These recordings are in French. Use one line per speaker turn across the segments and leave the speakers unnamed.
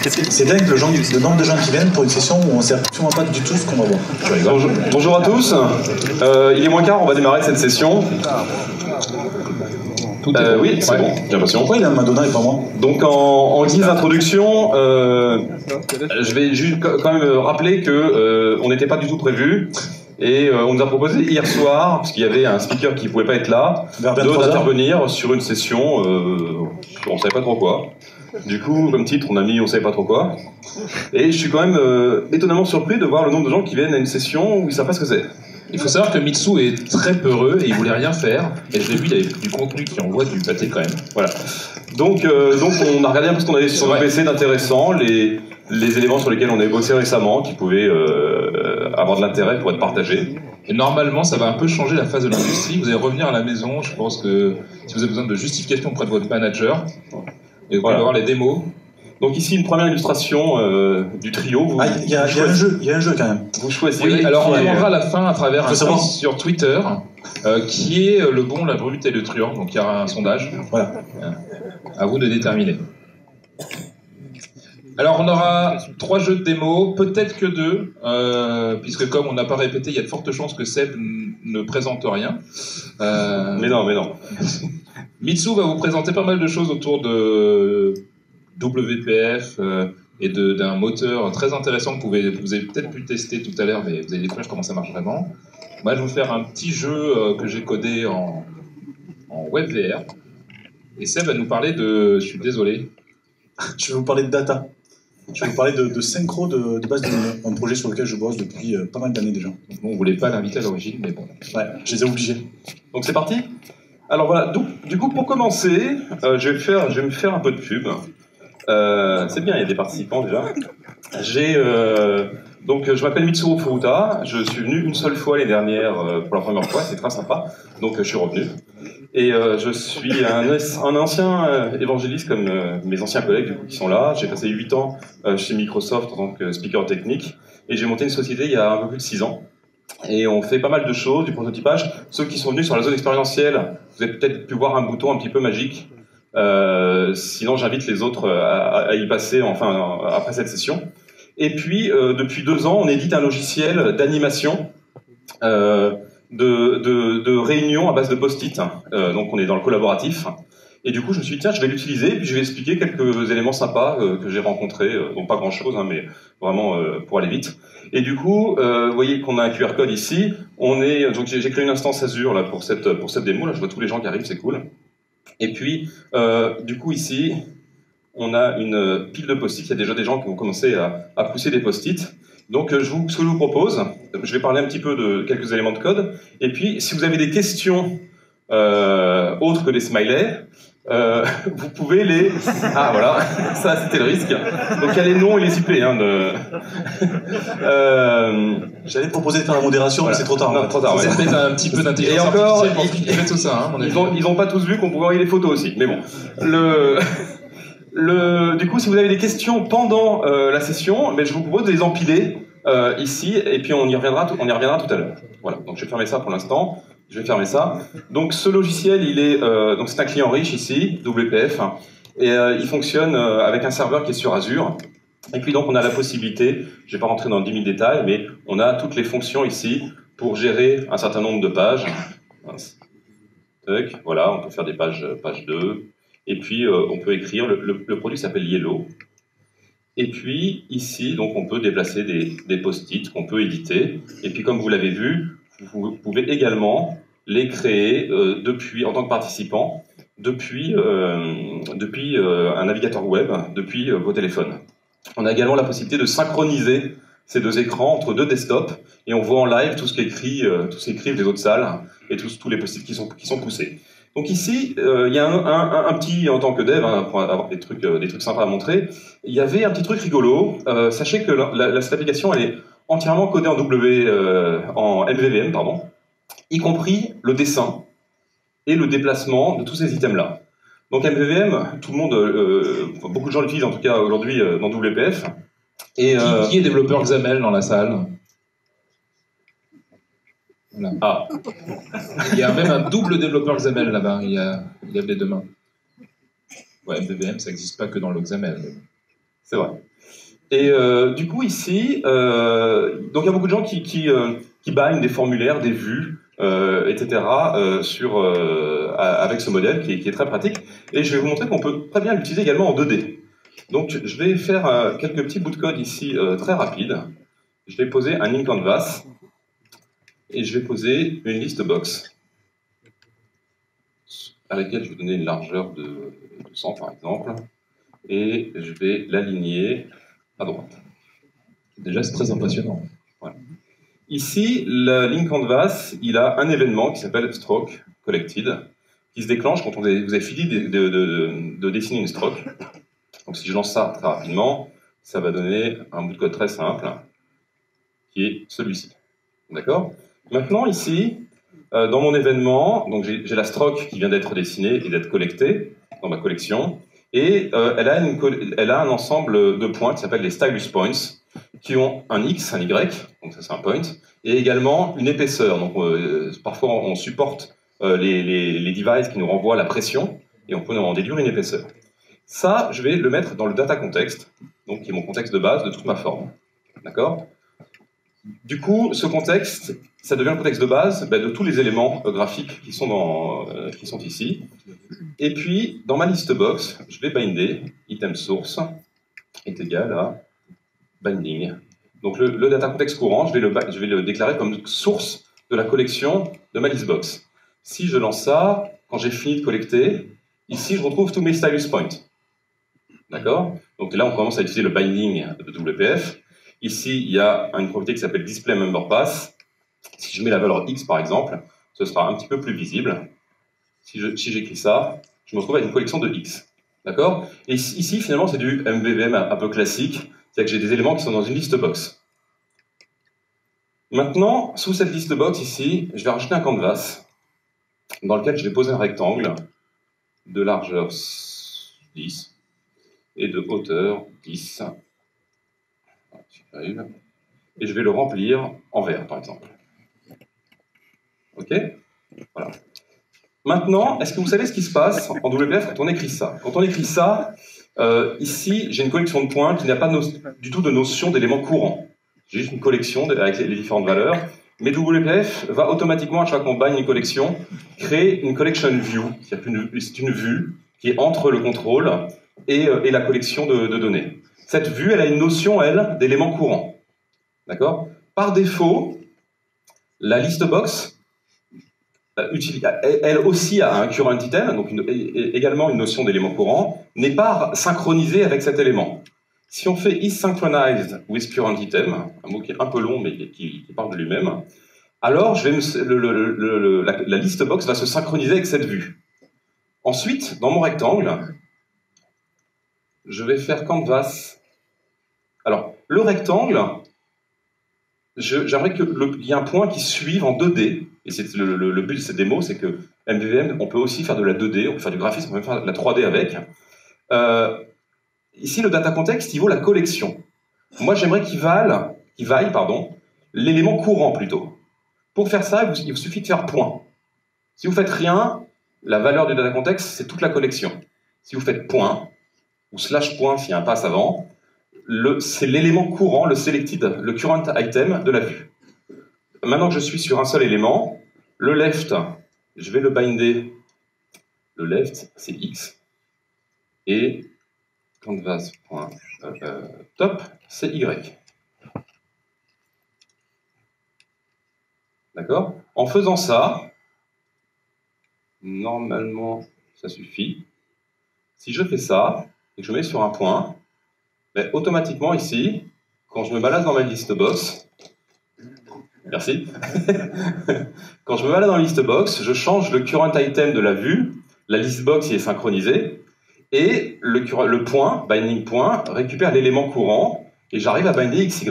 C'est dingue le nombre de gens qui viennent pour une session où on ne sait absolument pas du tout ce qu'on va voir.
Bonjour à tous. Il est moins quart, on va démarrer cette session. Oui, c'est bon, j'ai l'impression.
Pourquoi il a Madonna et pas moi?
Donc en guise d'introduction, je vais juste quand même rappeler que on n'était pas du tout prévu. Et on nous a proposé hier soir, parce qu'il y avait un speaker qui ne pouvait pas être là, d'intervenir sur une session, on ne savait pas trop quoi. Du coup, comme titre, on a mis on ne savait pas trop quoi. Et je suis quand même étonnamment surpris de voir le nombre de gens qui viennent à une session où ils ne savent pas ce que c'est.
Il faut savoir que Mitsu est très peureux et il voulait rien faire. Et je l'ai vu, il avait du contenu qui envoie du pâté quand même.
Voilà. Donc on a regardé un peu ce qu'on avait sur le PC d'intéressant, les éléments sur lesquels on avait bossé récemment, qui pouvaient avoir de l'intérêt pour être partagés.
Et normalement, ça va un peu changer la phase de l'industrie. Vous allez revenir à la maison, je pense que si vous avez besoin de justification auprès de votre manager, et vous allez voir les démos.
Donc ici, une première illustration du trio.
Il y a un jeu quand même.
Vous choisissez.
Oui, alors on demandera à la fin à travers un tweet sur Twitter qui est le bon, la brute et le truand. Donc il y aura un sondage.
Voilà.
À vous de déterminer. Alors on aura 3 jeux de démo, peut-être que 2, puisque comme on n'a pas répété, il y a de fortes chances que Seb ne présente rien.
Mais non.
Mitsu va vous présenter pas mal de choses autour de WPF et d'un moteur très intéressant que vous avez peut-être pu tester tout à l'heure, mais vous allez découvrir comment ça marche vraiment. Moi, je vais vous faire un petit jeu que j'ai codé en WebVR. Et Seb va nous parler de... Je suis désolé.
Je vais vous parler de data. Je vais vous parler de synchro de base de données, un projet sur lequel je bosse depuis pas mal d'années déjà.
Bon, on voulait pas l'inviter à l'origine, mais bon.
Ouais, je les ai obligés.
Donc c'est parti. Alors voilà, du coup pour commencer, je vais me faire un peu de pub. C'est bien, il y a des participants déjà. Donc je m'appelle Mitsuru Furuta, je suis venu une seule fois l'année dernière pour la première fois, c'est très sympa, donc je suis revenu. Et je suis un ancien évangéliste comme mes anciens collègues du coup, qui sont là. J'ai passé 8 ans chez Microsoft en tant que speaker technique et j'ai monté une société il y a un peu plus de 6 ans. Et on fait pas mal de choses, du prototypage. Ceux qui sont venus sur la zone expérientielle, vous avez peut-être pu voir un bouton un petit peu magique. Sinon, j'invite les autres à y passer enfin après cette session. Et puis, depuis 2 ans, on édite un logiciel d'animation de réunions à base de post-it. Donc, on est dans le collaboratif. Et du coup, je me suis dit, tiens, je vais l'utiliser, puis je vais expliquer quelques éléments sympas que j'ai rencontrés, donc pas grand-chose, hein, mais vraiment pour aller vite. Et du coup, vous voyez qu'on a un QR code ici. Donc j'ai créé une instance Azure là pour cette démo. Là, je vois tous les gens qui arrivent, c'est cool. Et puis, du coup, ici, on a une pile de post-it. Il y a déjà des gens qui ont commencé à pousser des post-it. Donc, ce que je vous propose, je vais parler un petit peu de quelques éléments de code. Et puis, si vous avez des questions autres que des smileys, vous pouvez les... Ah voilà, ça c'était le risque. Donc il y a les noms et les IP.
J'allais proposer de faire la modération, voilà. Mais c'est trop tard.
Non, trop tard.
Ça fait un petit peu d'intelligence artificielle pour expliquer tout ça.
Ils n'ont pas tous vu qu'on pouvait envoyer les photos aussi. Mais bon, du coup, si vous avez des questions pendant la session, je vous propose de les empiler ici, et puis on y reviendra tout à l'heure. Voilà. Donc je vais fermer ça pour l'instant. Je vais fermer ça. Donc ce logiciel, donc c'est un client riche ici, WPF, et il fonctionne avec un serveur qui est sur Azure. Et puis donc on a la possibilité, je vais pas rentrer dans 10 000 détails, mais on a toutes les fonctions ici pour gérer un certain nombre de pages. Voilà, on peut faire des page 2. Et puis on peut écrire, le produit s'appelle Yellow. Et puis ici, donc on peut déplacer des post-it qu'on peut éditer. Et puis comme vous l'avez vu, vous pouvez également les créer en tant que participant depuis un navigateur web, depuis vos téléphones. On a également la possibilité de synchroniser ces 2 écrans entre 2 desktops et on voit en live tout ce qu'écrivent les autres salles et tous les post-it qui sont poussés. Donc ici, il y a un petit, en tant que dev, pour avoir des trucs sympas à montrer, il y avait un petit truc rigolo. Sachez que cette application, elle est entièrement codée en MVVM, y compris le dessin et le déplacement de tous ces items-là. Donc MVVM, tout le monde, beaucoup de gens l'utilisent en tout cas aujourd'hui dans WPF. Et,
qui est développeur XAML dans la salle? Voilà.
Ah.
Il y a même un double développeur XAML là-bas, il y a les 2 mains. Ouais, MVVM, ça n'existe pas que dans le XAML.
C'est vrai. Et du coup, ici, donc il y a beaucoup de gens qui bind des formulaires, des vues, etc. Avec ce modèle qui est très pratique. Et je vais vous montrer qu'on peut très bien l'utiliser également en 2D. Donc je vais faire quelques petits bouts de code ici très rapides. Je vais poser un link canvas et je vais poser une list box à laquelle je vais donner une largeur de 100 par exemple. Et je vais l'aligner à droite.
Déjà, c'est très impressionnant.
Voilà. Ici, le link canvas, il a un événement qui s'appelle stroke collected, qui se déclenche quand vous avez fini de dessiner une stroke. Donc si je lance ça très rapidement, ça va donner un bout de code très simple, qui est celui-ci. D'accord? Maintenant, ici, dans mon événement, donc j'ai la stroke qui vient d'être dessinée et d'être collectée dans ma collection, et elle a un ensemble de points qui s'appellent les stylus points, qui ont un X, un Y, donc ça c'est un point, et également une épaisseur. Donc parfois on supporte les devices qui nous renvoient la pression, et on peut en déduire une épaisseur. Ça, je vais le mettre dans le data context, donc qui est mon contexte de base de toute ma forme. D'accord? Du coup, ce contexte, ça devient le contexte de base de tous les éléments graphiques qui sont ici. Et puis, dans ma list box, je vais binder item source est égal à binding. Donc le data context courant, je vais le déclarer comme source de la collection de ma list box. Si je lance ça, quand j'ai fini de collecter, ici je retrouve tous mes stylus points. D'accord? Donc là, on commence à utiliser le binding de WPF. Ici, il y a une propriété qui s'appelle displayMemberPath. Si je mets la valeur X, par exemple, ce sera un petit peu plus visible. Si j'écris ça, je me retrouve avec une collection de X. D'accord? Et ici, finalement, c'est du MVVM un peu classique. C'est-à-dire que j'ai des éléments qui sont dans une list box. Maintenant, sous cette list box, ici, je vais rajouter un canvas dans lequel je vais poser un rectangle de largeur 10 et de hauteur 10. Et je vais le remplir en vert, par exemple. OK? Voilà. Maintenant, est-ce que vous savez ce qui se passe en WPF quand on écrit ça? Quand on écrit ça, ici, j'ai une collection de points qui n'a pas du tout de notion d'éléments courants. J'ai juste une collection avec les différentes valeurs. Mais WPF va automatiquement, à chaque fois qu'on bind une collection, créer une collection view. C'est une vue qui est entre le contrôle et la collection de données. Cette vue, elle a une notion, elle, d'éléments courants. D'accord? Par défaut, la list box, elle aussi a un current item, donc également une notion d'élément courant, n'est pas synchronisée avec cet élément. Si on fait is synchronized with current item, un mot qui est un peu long mais qui parle de lui-même, alors la list box va se synchroniser avec cette vue. Ensuite, dans mon rectangle, je vais faire canvas. Alors, le rectangle, j'aimerais qu'il y ait un point qui suive en 2D. Et c'est le but de cette démo, c'est que MVVM, on peut aussi faire de la 2D, on peut faire du graphisme, on peut faire de la 3D avec. Ici, le data context, il vaut la collection. Moi, j'aimerais qu'il vaille l'élément courant plutôt. Pour faire ça, il vous suffit de faire point. Si vous faites rien, la valeur du data context, c'est toute la collection. Si vous faites point, ou slash point s'il y a un pass avant, c'est l'élément courant, le selected, le current item de la vue. Maintenant que je suis sur un seul élément, le left, je vais le binder. Le left, c'est X. Et canvas.top, c'est Y. D'accord? En faisant ça, normalement, ça suffit. Si je fais ça, et que je mets sur un point, ben, automatiquement ici, quand je me balade dans ma list box, merci, quand je me balade dans la list box, je change le current item de la vue, la list box y est synchronisée, et le point, binding point, récupère l'élément courant, et j'arrive à binder XY.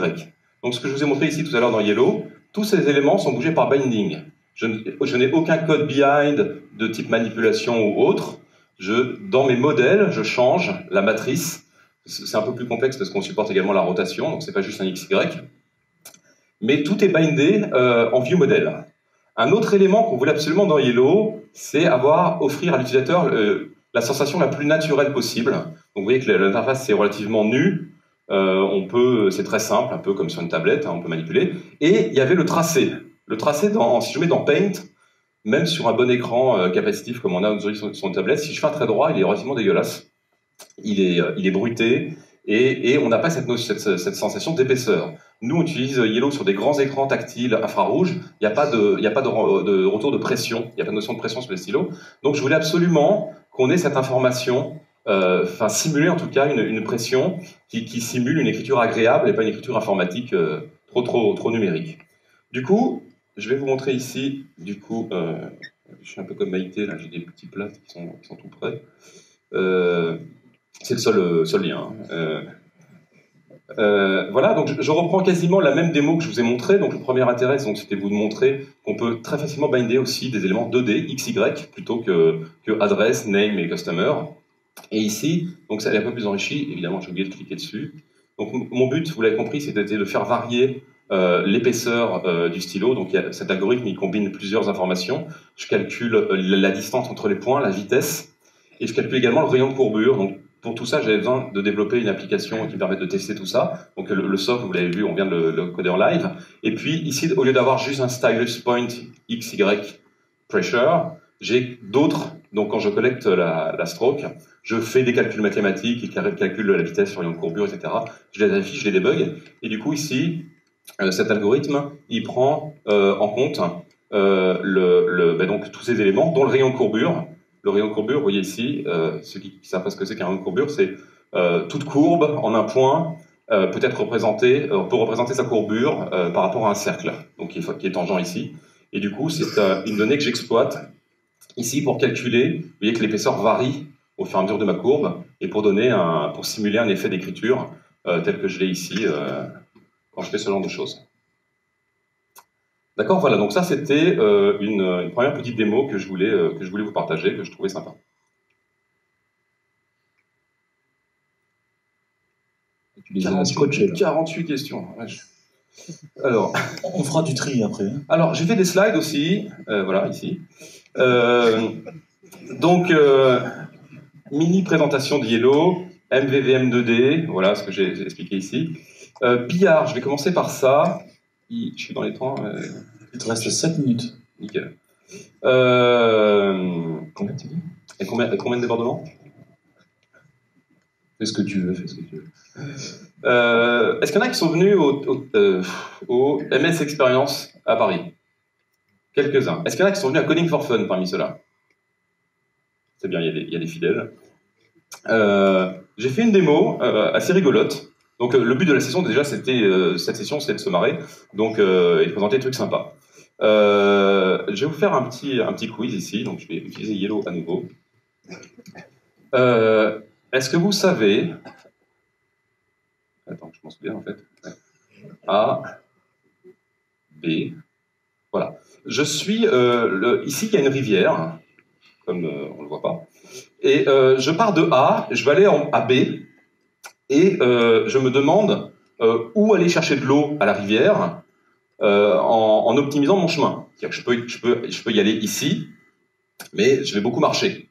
Donc ce que je vous ai montré ici tout à l'heure dans Yellow, tous ces éléments sont bougés par binding. Je n'ai aucun code behind de type manipulation ou autre. Dans mes modèles, je change la matrice. C'est un peu plus complexe parce qu'on supporte également la rotation, donc c'est pas juste un XY. Mais tout est bindé en ViewModel. Un autre élément qu'on voulait absolument dans Yellow, c'est offrir à l'utilisateur la sensation la plus naturelle possible. Donc vous voyez que l'interface est relativement nue. C'est très simple, un peu comme sur une tablette, hein, on peut manipuler. Et il y avait le tracé. Le tracé, si je mets dans Paint, même sur un bon écran capacitif comme on a aujourd'hui sur une tablette, si je fais un trait droit, il est relativement dégueulasse. Il est bruité et on n'a pas cette sensation d'épaisseur. Nous, on utilise Yellow sur des grands écrans tactiles infrarouges. Il n'y a pas de retour de pression. Il n'y a pas de notion de pression sur les stylos. Donc, je voulais absolument qu'on ait cette information, simuler en tout cas une pression qui simule une écriture agréable et pas une écriture informatique trop numérique. Du coup, je vais vous montrer ici, je suis un peu comme Maïté, là, j'ai des petits plats qui sont tout près. C'est le seul lien. Voilà, donc je reprends quasiment la même démo que je vous ai montré. Donc le premier intérêt, c'était vous de montrer qu'on peut très facilement binder aussi des éléments 2D, XY, plutôt que adresse, name et customer. Et ici, donc ça est un peu plus enrichi. Évidemment, j'ai oublié de cliquer dessus. Donc mon but, vous l'avez compris, c'était de faire varier l'épaisseur du stylo. Donc cet algorithme, il combine plusieurs informations. Je calcule la distance entre les points, la vitesse, et je calcule également le rayon de courbure. Donc pour tout ça, j'avais besoin de développer une application qui permette de tester tout ça. Donc le soft, vous l'avez vu, on vient de le coder en live. Et puis ici, au lieu d'avoir juste un stylus point XY pressure, j'ai d'autres. Donc quand je collecte la stroke, je fais des calculs mathématiques qui calculent la vitesse, le rayon de courbure, etc. Je les affiche, je les débug. Et du coup ici, cet algorithme, il prend en compte donc tous ces éléments, dont le rayon de courbure. Le rayon de courbure, vous voyez ici, ceux qui ne savent pas ce que c'est qu'un rayon de courbure, c'est toute courbe en un point peut représenter sa courbure par rapport à un cercle, donc qui est tangent ici. Et du coup, c'est une donnée que j'exploite ici pour calculer. Vous voyez que l'épaisseur varie au fur et à mesure de ma courbe et pour simuler un effet d'écriture tel que je l'ai ici quand je fais ce genre de choses. D'accord, voilà, donc ça c'était une première petite démo que je voulais vous partager, que je trouvais sympa.
Tu les as scotchés, là.
48 questions. Ouais. Alors,
on fera du tri après. Hein.
Alors, j'ai fait des slides aussi, voilà, ici. Donc, mini présentation de Yellow, MVVM 2D, voilà ce que j'ai expliqué ici. Billard, je vais commencer par ça. Je suis dans les temps.
Il te reste 7 minutes.
Nickel.
Combien tu dis ?
Et combien de débordements ?
Fais ce que tu veux,
Est-ce qu'il y en a qui sont venus au MS Experience à Paris ? Quelques-uns. Est-ce qu'il y en a qui sont venus à Coding for Fun parmi ceux-là ? C'est bien, il y a des fidèles. J'ai fait une démo assez rigolote. Donc le but de la session, déjà, c'était de se marrer, donc et de présenter des trucs sympas. Je vais vous faire un petit quiz ici, donc je vais utiliser Yellow à nouveau. Est-ce que vous savez... Attends, je m'en souviens en fait. A, B, voilà. Je suis... ici, il y a une rivière, comme on ne le voit pas, et je pars de A, je vais aller à B, et je me demande où aller chercher de l'eau à la rivière en optimisant mon chemin. C'est-à-dire que je peux y aller ici, mais je vais beaucoup marcher.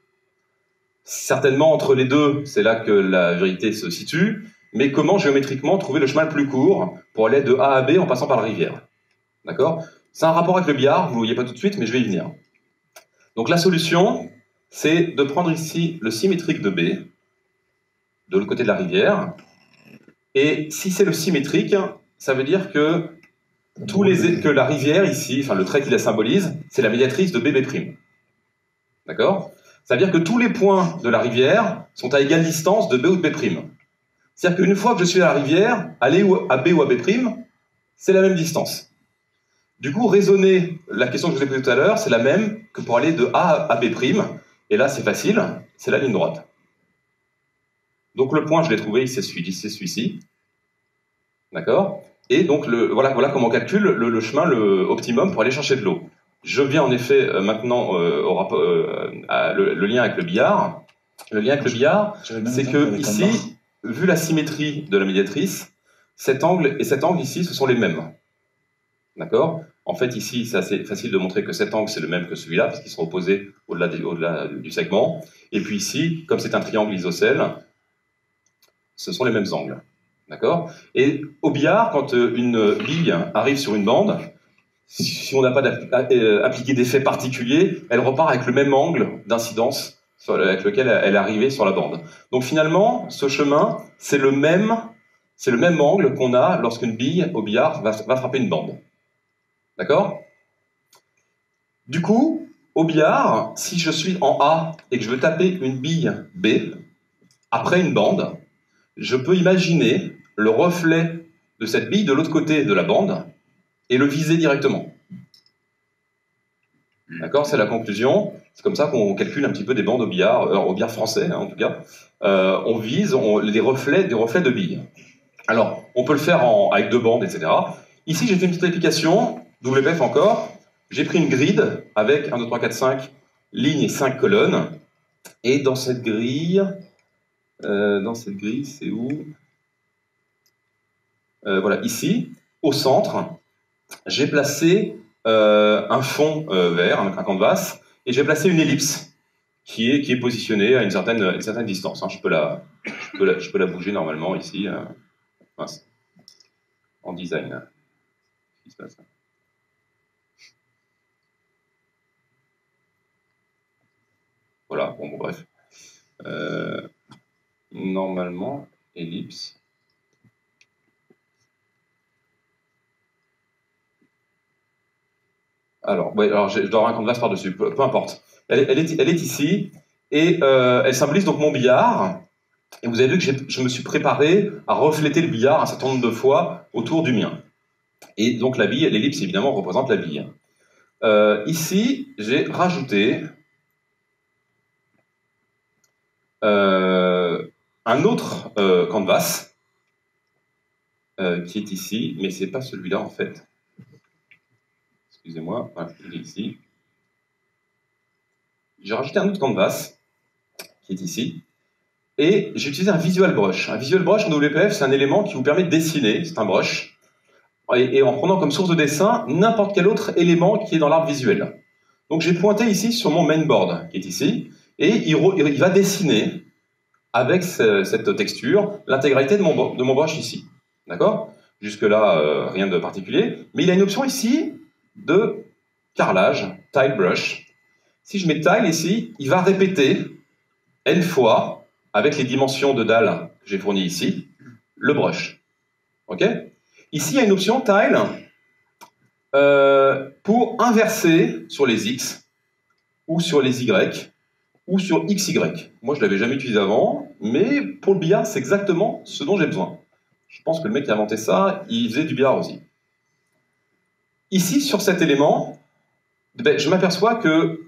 Certainement, entre les deux, c'est là que la vérité se situe, mais comment géométriquement trouver le chemin le plus court pour aller de A à B en passant par la rivière. D'accord ? C'est un rapport avec le billard, vous ne le voyez pas tout de suite, mais je vais y venir. Donc la solution, c'est de prendre ici le symétrique de B, de l'autre côté de la rivière, et si c'est le symétrique, ça veut dire que que la rivière ici, enfin le trait qui la symbolise, c'est la médiatrice de BB'. D'accord ? Ça veut dire que tous les points de la rivière sont à égale distance de B ou de B'. C'est-à-dire qu'une fois que je suis à la rivière, aller à B ou à B', c'est la même distance. Du coup, raisonner la question que je vous ai posée tout à l'heure, c'est la même que pour aller de A à B'. Et là, c'est facile, c'est la ligne droite. Donc le point, je l'ai trouvé, c'est celui-ci. D'accord ? Et donc, voilà comment on calcule le chemin optimum pour aller chercher de l'eau. Je viens en effet maintenant le lien avec le billard. Le lien avec le billard, c'est que ici, vu la symétrie de la médiatrice, cet angle et cet angle ici, ce sont les mêmes. D'accord ? En fait, ici, c'est assez facile de montrer que cet angle, c'est le même que celui-là, parce qu'ils sont opposés au-delà du segment. Et puis ici, comme c'est un triangle isocèle, ce sont les mêmes angles. D'accord? Et au billard, quand une bille arrive sur une bande, si on n'a pas appliqué d'effet particulier, elle repart avec le même angle d'incidence avec lequel elle est arrivée sur la bande. Donc finalement, ce chemin, c'est le même angle qu'on a lorsqu'une bille au billard va frapper une bande. D'accord? Du coup, au billard, si je suis en A et que je veux taper une bille B, après une bande, je peux imaginer le reflet de cette bille de l'autre côté de la bande et le viser directement. D'accord? C'est la conclusion. C'est comme ça qu'on calcule un petit peu des bandes au billard français, hein, en tout cas. On vise des reflets de billes. Alors, on peut le faire avec 2 bandes, etc. Ici, j'ai fait une petite application, WPF encore. J'ai pris une grid avec 1, 2, 3, 4, 5 lignes et 5 colonnes. Et dans cette grille, c'est où? Voilà, ici, au centre, j'ai placé un fond vert, un canvas, et j'ai placé une ellipse qui est positionnée à une certaine distance. Hein. Je peux la bouger normalement ici, en design. Qu'est-ce qui se passe? Voilà, bon, bref. Normalement, ellipse. Alors, ouais, je dois avoir un canvas par-dessus, peu importe. Elle est ici, et elle symbolise donc mon billard. Et vous avez vu que je me suis préparé à refléter le billard un certain nombre de fois autour du mien. Et donc l'ellipse, évidemment, représente la bille. Ici, j'ai rajouté un autre canvas qui est ici, mais c'est pas celui-là en fait. Excusez-moi, voilà, il est ici. J'ai rajouté un autre canvas qui est ici. Et j'ai utilisé un visual brush. Un visual brush en WPF, c'est un élément qui vous permet de dessiner, c'est un brush, et en prenant comme source de dessin n'importe quel autre élément qui est dans l'arbre visuel. Donc j'ai pointé ici sur mon mainboard, qui est ici, et il va dessiner, avec cette texture, l'intégralité de mon brush ici. D'accord? Jusque-là, rien de particulier. Mais il a une option ici de carrelage, tile brush. Si je mets tile ici, il va répéter n fois, avec les dimensions de dalle que j'ai fournies ici, le brush. Ok? Ici, il y a une option tile pour inverser sur les X, ou sur les Y, ou sur XY. Moi, je ne l'avais jamais utilisé avant, mais pour le billard, c'est exactement ce dont j'ai besoin. Je pense que le mec qui a inventé ça, il faisait du billard aussi. Ici, sur cet élément, je m'aperçois que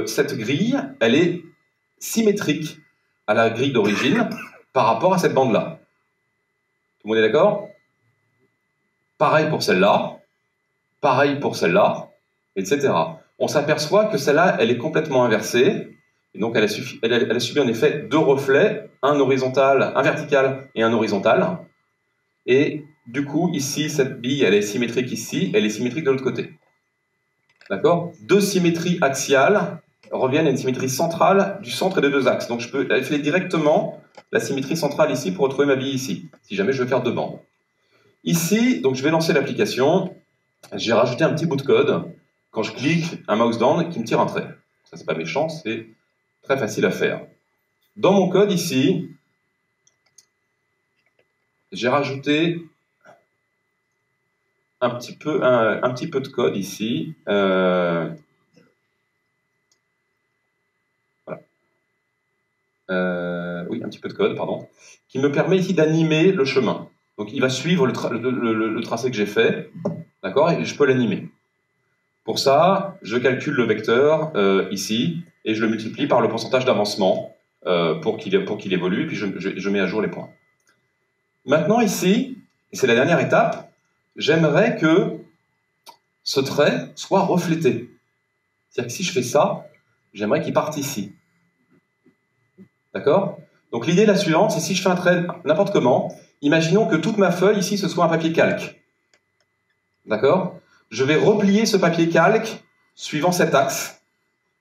cette grille, elle est symétrique à la grille d'origine par rapport à cette bande-là. Tout le monde est d'accord? Pareil pour celle-là, pareil pour celle-là, etc. On s'aperçoit que celle-là, elle est complètement inversée, et donc elle a subi en effet 2 reflets, un vertical et un horizontal. Et du coup, ici, cette bille, elle est symétrique ici, elle est symétrique de l'autre côté. D'accord? 2 symétries axiales reviennent à une symétrie centrale du centre et des 2 axes. Donc je peux faire directement la symétrie centrale ici pour retrouver ma bille ici, si jamais je veux faire 2 bandes. Ici, donc je vais lancer l'application. J'ai rajouté un petit bout de code. Quand je clique, un mouse down qui me tire un trait. Ça, c'est pas méchant, c'est très facile à faire. Dans mon code ici, j'ai rajouté un petit peu de code ici. Voilà. Oui, un petit peu de code, pardon, qui me permet ici d'animer le chemin. Donc il va suivre le tracé que j'ai fait, d'accord, et je peux l'animer. Pour ça, je calcule le vecteur ici, et je le multiplie par le pourcentage d'avancement pour qu'il évolue, et puis je mets à jour les points. Maintenant ici, et c'est la dernière étape, j'aimerais que ce trait soit reflété. C'est-à-dire que si je fais ça, j'aimerais qu'il parte ici. D'accord? Donc l'idée est la suivante, c'est si je fais un trait n'importe comment, imaginons que toute ma feuille ici, ce soit un papier calque. D'accord? Je vais replier ce papier calque suivant cet axe,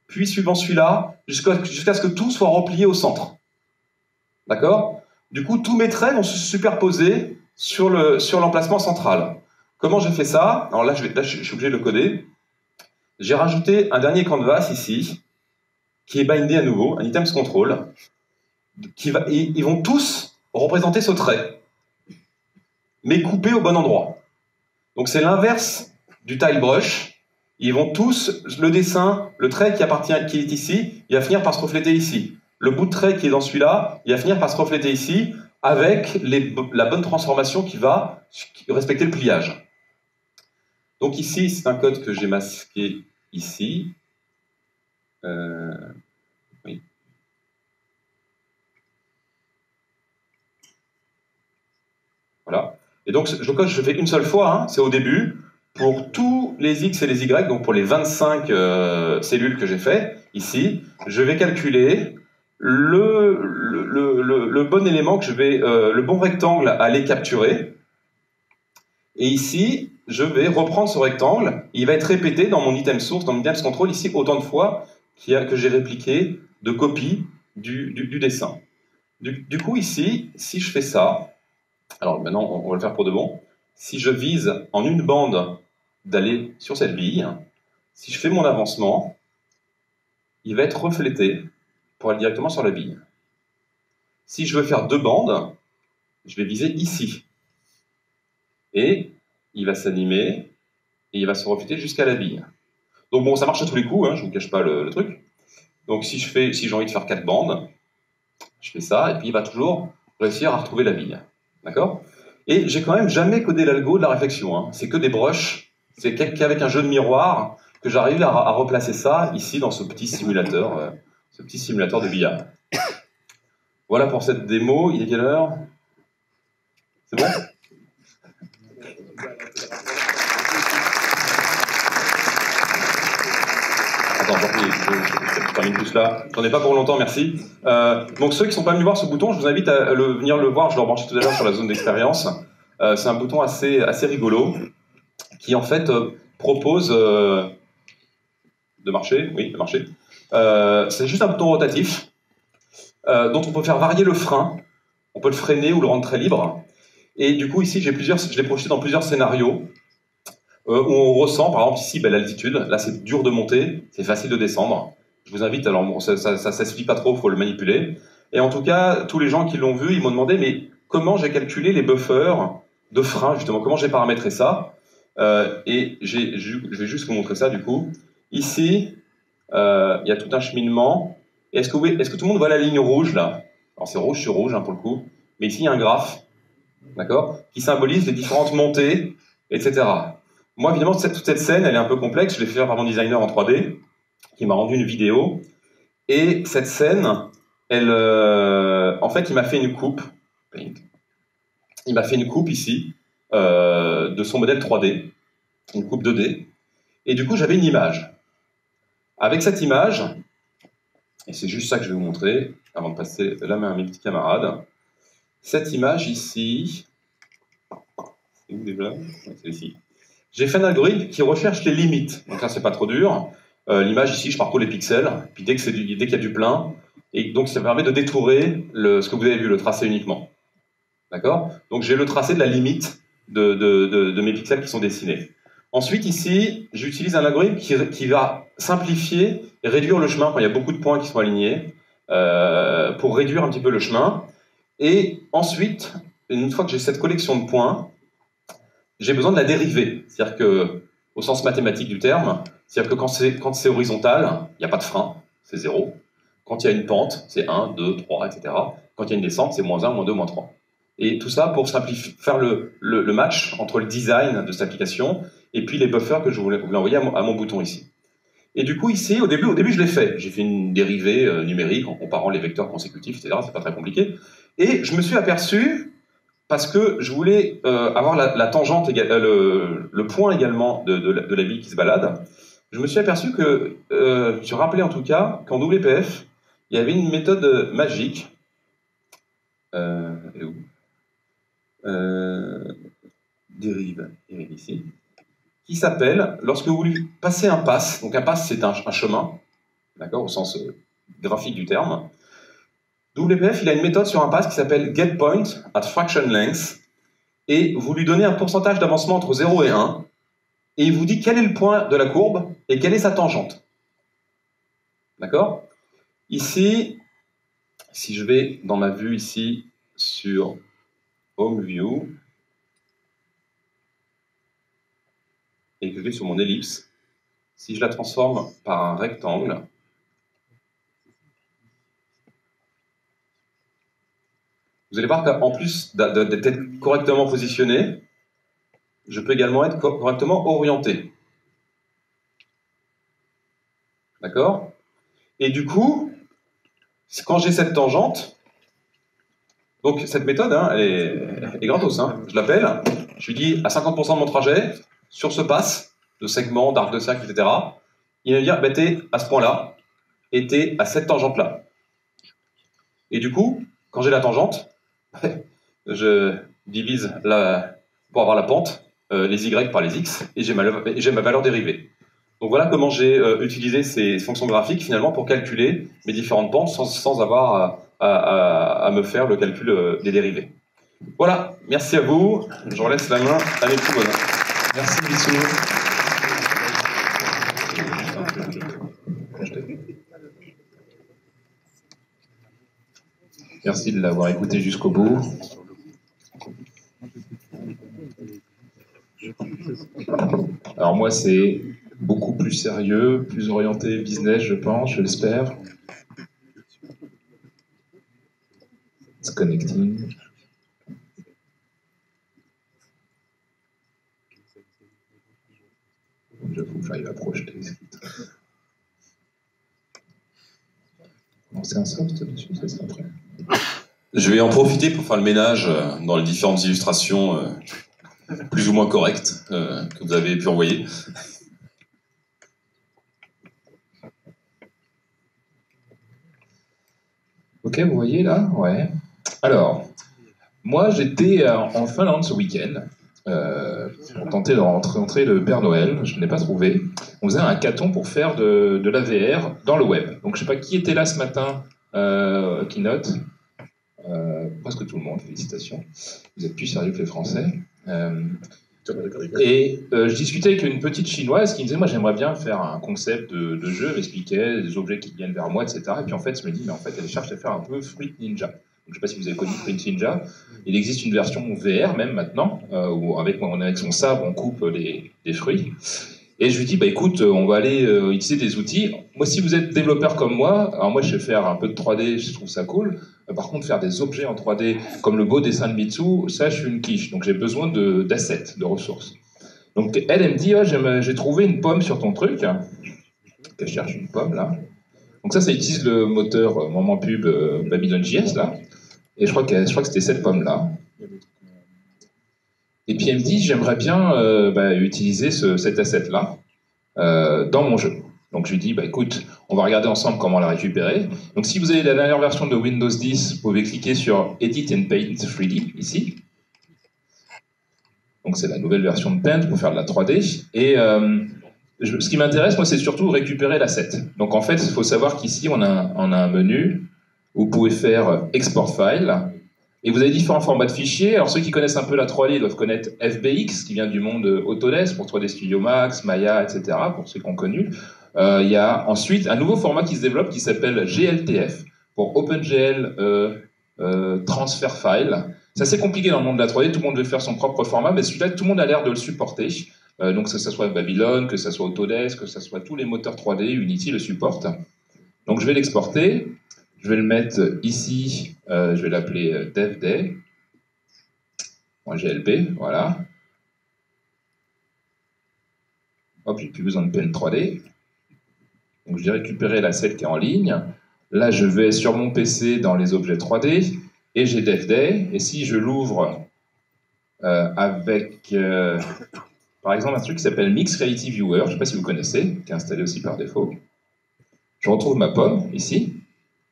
puis suivant celui-là, jusqu'à ce que tout soit replié au centre. D'accord? du coup, tous mes traits vont se superposer sur l'emplacement central. Comment j'ai fait ça? Alors là, je suis obligé de le coder. J'ai rajouté un dernier canvas ici, qui est bindé à nouveau, un items control, ils vont tous représenter ce trait, mais coupé au bon endroit. Donc c'est l'inverse du tile brush. Ils vont tous, le dessin, le trait qui est ici, il va finir par se refléter ici. Le bout de trait qui est dans celui-là, il va finir par se refléter ici, avec la bonne transformation qui va respecter le pliage. Donc ici, c'est un code que j'ai masqué ici. Oui. Voilà. Et donc, le code, je le fais une seule fois, hein, c'est au début, pour tous les X et les Y, donc pour les 25 cellules que j'ai fait, ici, je vais calculer le bon élément que je vais, le bon rectangle à aller capturer. Et ici, je vais reprendre ce rectangle, il va être répété dans mon item source, dans mon item control, ici, autant de fois que j'ai répliqué de copies du dessin. Du coup, ici, si je fais ça, alors maintenant, on va le faire pour de bon. Si je vise en une bande d'aller sur cette bille, si je fais mon avancement, il va être reflété pour aller directement sur la bille. Si je veux faire deux bandes, je vais viser ici. Et il va s'animer et il va se refléter jusqu'à la bille. Donc bon, ça marche à tous les coups, hein, je ne vous cache pas le truc. Donc si j'ai envie de faire 4 bandes, je fais ça, et puis il va toujours réussir à retrouver la bille. D'accord? Et j'ai quand même jamais codé l'algo de la réflexion. Hein. C'est que des brushes. C'est qu'avec un jeu de miroir que j'arrive à replacer ça ici dans ce petit simulateur de billard. Voilà pour cette démo. Il est quelle heure? C'est bon? Attends, je termine tout cela. J'en ai pas pour longtemps, merci. Donc ceux qui ne sont pas venus voir ce bouton, je vous invite à venir le voir. Je l'ai rebranché tout à l'heure sur la zone d'expérience. C'est un bouton assez rigolo qui en fait propose de marcher. Oui, de marcher. C'est juste un bouton rotatif dont on peut faire varier le frein. On peut le freiner ou le rendre très libre. Et du coup ici, je l'ai projeté dans plusieurs scénarios. Où on ressent, par exemple ici, l'altitude, là c'est dur de monter, c'est facile de descendre. Je vous invite, alors bon, ça s'explique pas trop, il faut le manipuler. Et en tout cas, tous les gens qui l'ont vu, ils m'ont demandé, mais comment j'ai calculé les buffers de frein, justement, comment j'ai paramétré ça? Et je vais juste vous montrer ça, du coup. Ici, il y a tout un cheminement. Est-ce que tout le monde voit la ligne rouge, là? Alors c'est rouge sur rouge, hein, pour le coup. Mais ici, il y a un graphe, d'accord, qui symbolise les différentes montées, etc. Moi, évidemment, toute cette scène, elle est un peu complexe. Je l'ai fait par mon designer en 3D, qui m'a rendu une vidéo. Et cette scène, en fait, il m'a fait une coupe. Il m'a fait une coupe ici, de son modèle 3D, une coupe 2D. Et du coup, j'avais une image. Avec cette image, et c'est juste ça que je vais vous montrer, avant de passer la main à mes petits camarades. Cette image ici, c'est où déjà? C'est ici. J'ai fait un algorithme qui recherche les limites. Donc là, c'est pas trop dur. L'image ici, je parcours les pixels. Puis dès qu'il y a du plein, et donc ça permet de détourer ce que vous avez vu, le tracé uniquement. D'accord? Donc j'ai le tracé de la limite de mes pixels qui sont dessinés. Ensuite, ici, j'utilise un algorithme qui va simplifier et réduire le chemin quand il y a beaucoup de points qui sont alignés, pour réduire un petit peu le chemin. Et ensuite, une fois que j'ai cette collection de points, j'ai besoin de la dériver, c'est-à-dire que, au sens mathématique du terme, c'est-à-dire que quand c'est horizontal, il n'y a pas de frein, c'est 0. Quand il y a une pente, c'est 1, 2, 3, etc. Quand il y a une descente, c'est -1, -2, -3. Et tout ça pour faire le match entre le design de cette application et puis les buffers que je voulais envoyer à mon bouton ici. Et du coup, ici, au début, je l'ai fait. J'ai fait une dérivée numérique en comparant les vecteurs consécutifs, etc. C'est pas très compliqué. Et je me suis aperçu, parce que je voulais avoir la tangente, le point également de la bille qui se balade, je me suis aperçu que, je me suis rappelé en tout cas, qu'en WPF, il y avait une méthode magique, elle est où? Dérive ici, qui s'appelle, lorsque vous voulez passer un pass, donc un pass c'est un chemin, d'accord, au sens graphique du terme, WPF, il a une méthode sur un pass qui s'appelle getPoint at fraction length, et vous lui donnez un pourcentage d'avancement entre 0 et 1, et il vous dit quel est le point de la courbe et quelle est sa tangente. D'accord? Ici, si je vais dans ma vue ici sur Home View, et que je vais sur mon ellipse, si je la transforme par un rectangle, vous allez voir qu'en plus d'être correctement positionné, je peux également être correctement orienté. D'accord? Et du coup, quand j'ai cette tangente, donc cette méthode, hein, elle est gratos, hein, je l'appelle, je lui dis à 50% de mon trajet, sur ce pass, de segments, d'arc de cercle, etc., il va me dire, bah, t'es à ce point-là, et t'es à cette tangente-là. Et du coup, quand j'ai la tangente, je divise pour avoir la pente, les y par les x, et j'ai ma valeur dérivée. Donc voilà comment j'ai utilisé ces fonctions graphiques finalement pour calculer mes différentes pentes sans avoir à me faire le calcul des dérivés. Voilà, merci à vous. Je relaisse la main à mes petits bonhommes.
Merci Mitsou. Merci de l'avoir écouté jusqu'au bout. Alors moi, c'est beaucoup plus sérieux, plus orienté business, je pense, je l'espère. It's connecting. Il faut que j'arrive à projeter. C'est un soft dessus, ça sera après.
Je vais en profiter pour faire le ménage dans les différentes illustrations plus ou moins correctes que vous avez pu envoyer.
Ok, vous voyez là? Ouais. Alors, moi j'étais en Finlande ce week-end pour tenter de rentrer le Père Noël. Je ne l'ai pas trouvé. On faisait un hackathon pour faire de la VR dans le web. Donc je ne sais pas qui était là ce matin, Keynote. Presque tout le monde, félicitations. Vous êtes plus sérieux que les Français. Je discutais avec une petite chinoise qui me disait, moi j'aimerais bien faire un concept de jeu, elle m'expliquait des objets qui viennent vers moi, etc. Et puis en fait, je me dis, mais en fait, elle cherche à faire un peu Fruit Ninja. Donc, je ne sais pas si vous avez connu Fruit Ninja. Il existe une version VR même maintenant, où avec son sabre, on coupe des fruits. Et je lui dis, bah écoute, on va aller utiliser des outils. Moi, si vous êtes développeur comme moi, alors moi je sais faire un peu de 3D, je trouve ça cool. Par contre, faire des objets en 3D, comme le beau dessin de Mitsou, ça, je suis une quiche. Donc j'ai besoin d'assets, de ressources. Donc elle me dit, oh, j'ai trouvé une pomme sur ton truc. Elle cherche une pomme, là. Donc ça utilise le moteur moment pub Babylon.js, là. Et je crois que c'était cette pomme-là. Et puis elle me dit, j'aimerais bien utiliser cet asset-là dans mon jeu. Donc je lui dis, bah écoute, on va regarder ensemble comment la récupérer. Donc si vous avez la dernière version de Windows 10, vous pouvez cliquer sur Edit and Paint 3D, ici. Donc c'est la nouvelle version de Paint pour faire de la 3D. Et ce qui m'intéresse, moi, c'est surtout récupérer l'asset. Donc en fait, il faut savoir qu'ici, on a un menu où vous pouvez faire Export File. Et vous avez différents formats de fichiers. Alors ceux qui connaissent un peu la 3D doivent connaître FBX, qui vient du monde Autodesk, pour 3D Studio Max, Maya, etc., pour ceux qui ont connu. Il y a ensuite un nouveau format qui se développe qui s'appelle GLTF, pour OpenGL Transfer File. C'est assez compliqué dans le monde de la 3D, tout le monde veut faire son propre format, mais celui-là, tout le monde a l'air de le supporter. Donc que ce soit Babylon, que ce soit Autodesk, que ce soit tous les moteurs 3D, Unity le supporte. Donc je vais l'exporter. Je vais le mettre ici, je vais l'appeler DevDay, .glp, voilà. Hop, j'ai plus besoin de Paint 3D. Donc je vais récupérer l'asset qui est en ligne. Là, je vais sur mon PC dans les objets 3D, et j'ai DevDay. Et si je l'ouvre avec, par exemple, un truc qui s'appelle Mixed Reality Viewer, je ne sais pas si vous connaissez, qui est installé aussi par défaut. Je retrouve ma pomme, ici.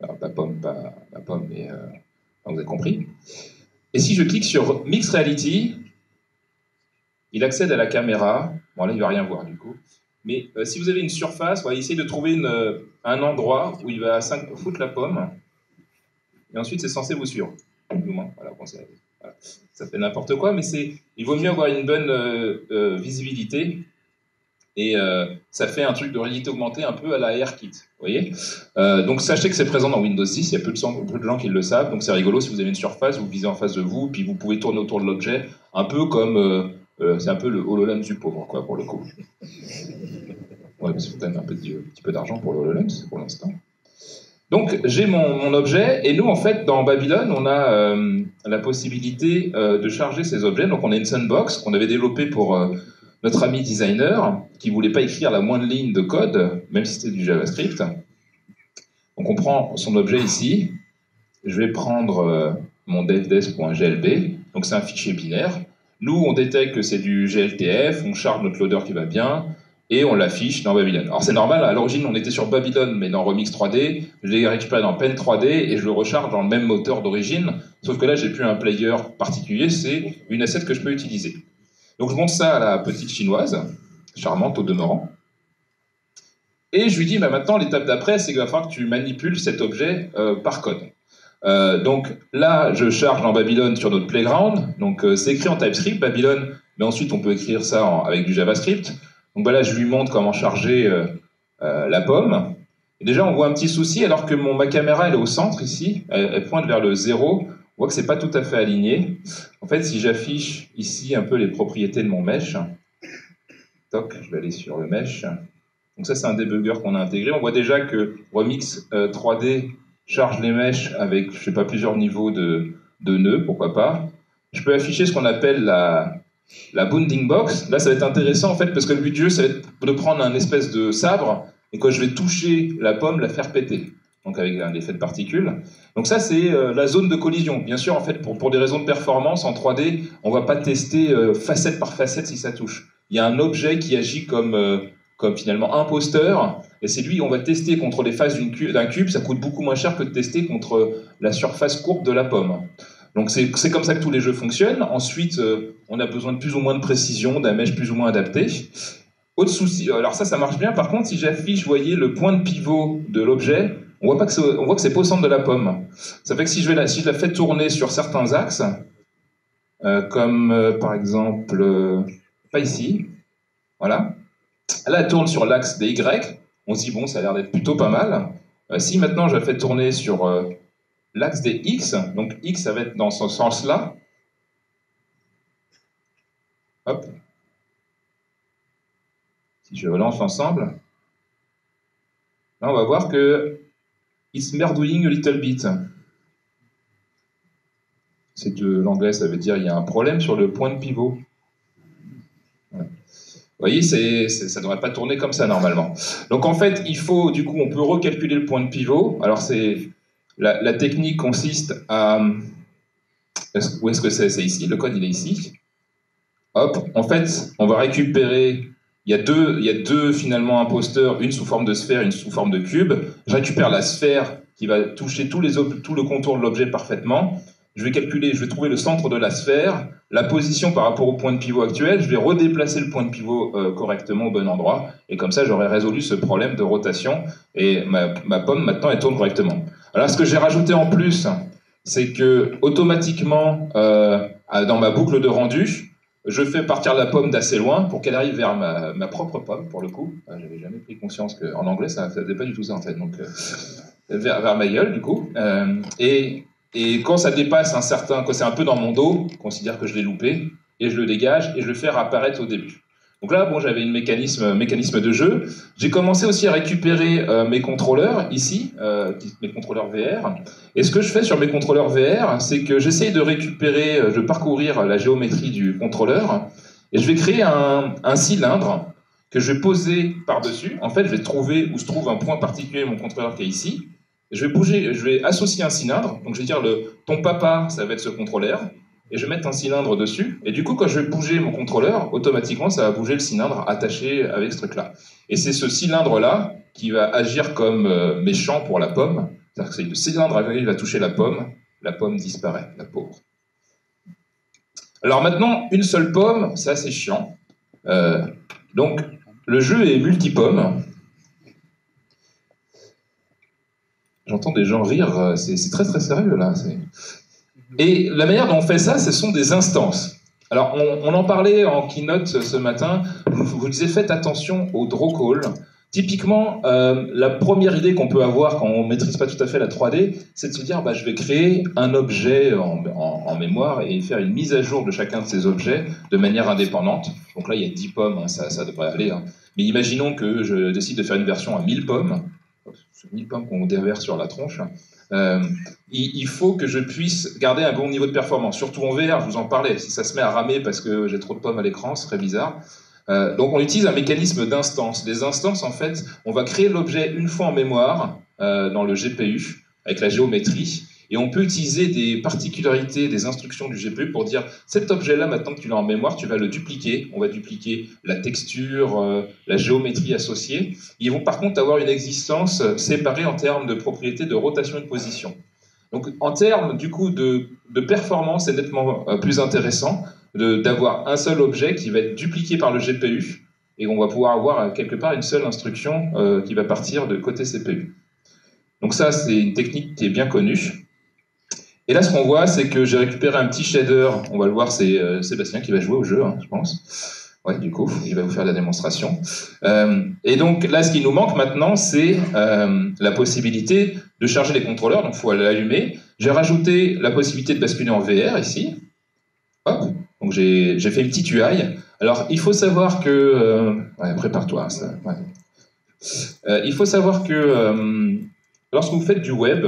Alors, pas la pomme, mais vous avez compris. Et si je clique sur Mixed Reality, il accède à la caméra. Bon, là, il ne va rien voir, du coup. Mais si vous avez une surface, essayez de trouver un endroit où il va foutre la pomme. et ensuite c'est censé vous suivre. Plus ou moins. Voilà, bon, voilà. Ça fait n'importe quoi, mais il vaut mieux avoir une bonne visibilité. Et ça fait un truc de réalité augmentée un peu à la ARKit, vous voyez. Donc sachez que c'est présent dans Windows 10, il y a peu de gens qui le savent, donc c'est rigolo si vous avez une surface, vous visez en face de vous, puis vous pouvez tourner autour de l'objet, un peu comme, c'est un peu le HoloLens du pauvre, quoi, pour le coup. Ouais, parce qu'il faut quand même un petit peu d'argent pour le HoloLens, pour l'instant. Donc j'ai mon objet, et nous en fait dans Babylone, on a la possibilité de charger ces objets, donc on a une sandbox qu'on avait développée pour... notre ami designer, qui ne voulait pas écrire la moindre ligne de code, même si c'était du JavaScript. Donc on prend son objet ici, je vais prendre mon devdesk.glb, donc c'est un fichier binaire. Nous, on détecte que c'est du GLTF, on charge notre loader qui va bien, et on l'affiche dans Babylone. Alors c'est normal, à l'origine on était sur Babylone, mais dans Remix 3D, je l'ai récupéré dans Pen 3D, et je le recharge dans le même moteur d'origine, sauf que là j'ai plus un player particulier, c'est une asset que je peux utiliser. Donc je montre ça à la petite chinoise, charmante au demeurant, et je lui dis, bah, maintenant l'étape d'après, c'est qu'il va falloir que tu manipules cet objet par code. Donc là, je charge dans Babylone sur notre playground, donc c'est écrit en TypeScript, Babylone, mais ensuite on peut écrire ça avec du JavaScript. Donc bah, là, je lui montre comment charger la pomme. Et déjà, on voit un petit souci, alors que ma caméra elle est au centre ici, elle pointe vers le 0. On voit que c'est pas tout à fait aligné. En fait, si j'affiche ici un peu les propriétés de mon mesh, toc, je vais aller sur le mesh. Donc ça, c'est un debugger qu'on a intégré. On voit déjà que Remix 3D charge les meshs avec, je sais pas, plusieurs niveaux de nœuds, pourquoi pas. Je peux afficher ce qu'on appelle la bounding box. Là, ça va être intéressant en fait, parce que le but du jeu, ça va être de prendre un espèce de sabre, et quand je vais toucher la pomme, la faire péter. Donc avec un effet de particules. Donc ça, c'est la zone de collision. Bien sûr, en fait, pour des raisons de performance, en 3D, on ne va pas tester facette par facette si ça touche. Il y a un objet qui agit comme finalement imposteur, et c'est lui, on va tester contre les faces d'un cube, ça coûte beaucoup moins cher que de tester contre la surface courbe de la pomme. Donc c'est comme ça que tous les jeux fonctionnent. Ensuite, on a besoin de plus ou moins de précision, d'un mesh plus ou moins adapté. Autre souci, alors ça marche bien. Par contre, si j'affiche, vous voyez, le point de pivot de l'objet, on voit que c'est pas au centre de la pomme. Ça fait que si je la fais tourner sur certains axes, comme par exemple, pas ici, voilà. Là, elle tourne sur l'axe des Y. On se dit, bon, ça a l'air d'être plutôt pas mal. Si maintenant je la fais tourner sur l'axe des X, donc X, ça va être dans ce sens-là. Hop. Si je relance l'ensemble, là, on va voir que it's merdouilling a little bit. C'est de l'anglais, ça veut dire il y a un problème sur le point de pivot. Ouais. Vous voyez, ça ne devrait pas tourner comme ça normalement. Donc en fait, du coup, on peut recalculer le point de pivot. Alors la technique consiste à... Où est-ce que c'est? C'est ici, le code il est ici. Hop, en fait, on va récupérer... Il y a deux finalement imposteurs, une sous forme de sphère, une sous forme de cube. Je récupère la sphère qui va toucher tout le contour de l'objet parfaitement. Je vais trouver le centre de la sphère, la position par rapport au point de pivot actuel, je vais redéplacer le point de pivot correctement au bon endroit, et comme ça j'aurai résolu ce problème de rotation, et ma pomme maintenant elle tourne correctement. Alors ce que j'ai rajouté en plus, c'est que automatiquement, dans ma boucle de rendu, je fais partir la pomme d'assez loin pour qu'elle arrive vers ma propre pomme, pour le coup. J'avais jamais pris conscience qu'en anglais ça ne faisait pas du tout ça en fait, donc vers ma gueule du coup. Et quand ça dépasse quand c'est un peu dans mon dos, je considère que je l'ai loupé, et je le dégage, et je le fais réapparaître au début. Donc là, bon, j'avais un mécanisme de jeu. J'ai commencé aussi à récupérer mes contrôleurs, ici, mes contrôleurs VR. Et ce que je fais sur mes contrôleurs VR, c'est que j'essaye de parcourir la géométrie du contrôleur, et je vais créer un cylindre que je vais poser par-dessus. En fait, je vais trouver où se trouve un point particulier de mon contrôleur qui est ici. Je vais associer un cylindre, donc je vais dire ton papa, ça va être ce contrôleur, et je vais mettre un cylindre dessus, et du coup, quand je vais bouger mon contrôleur, automatiquement, ça va bouger le cylindre attaché avec ce truc-là. Et c'est ce cylindre-là qui va agir comme méchant pour la pomme, c'est-à-dire que c'est le cylindre avec lequel il va toucher la pomme disparaît, la pauvre. Alors maintenant, une seule pomme, ça c'est chiant. Donc, le jeu est multi-pomme. J'entends des gens rire, c'est très très sérieux là. Et la manière dont on fait ça, ce sont des instances. Alors, on en parlait en keynote ce matin, vous disiez faites attention au draw call. Typiquement, la première idée qu'on peut avoir quand on ne maîtrise pas tout à fait la 3D, c'est de se dire je vais créer un objet en mémoire et faire une mise à jour de chacun de ces objets de manière indépendante. Donc là, il y a 10 pommes, hein, ça devrait aller. Hein. Mais imaginons que je décide de faire une version à 1000 pommes. 1000 pommes qu'on déverse sur la tronche. Il faut que je puisse garder un bon niveau de performance. Surtout en VR, je vous en parlais. Si ça se met à ramer parce que j'ai trop de pommes à l'écran, ce serait bizarre. Donc on utilise un mécanisme d'instance. Les instances, en fait, on va créer l'objet une fois en mémoire dans le GPU avec la géométrie. Et on peut utiliser des particularités des instructions du GPU pour dire cet objet-là, maintenant que tu l'as en mémoire, tu vas le dupliquer. On va dupliquer la texture, la géométrie associée. Ils vont par contre avoir une existence séparée en termes de propriétés de rotation et de position. Donc en termes du coup de performance, c'est nettement plus intéressant d'avoir un seul objet qui va être dupliqué par le GPU et on va pouvoir avoir quelque part une seule instruction qui va partir de côté CPU. Donc ça, c'est une technique qui est bien connue. Et là, ce qu'on voit, c'est que j'ai récupéré un petit shader. On va le voir, c'est Sébastien qui va jouer au jeu, hein, je pense. Ouais, du coup, il va vous faire la démonstration. Et donc là, ce qui nous manque maintenant, c'est la possibilité de charger les contrôleurs. Donc, il faut l'allumer. J'ai rajouté la possibilité de basculer en VR ici. Hop. Donc, j'ai fait une petite UI. Alors, il faut savoir que... ouais, prépare-toi. Hein, ça, ouais. Il faut savoir que lorsque vous faites du web...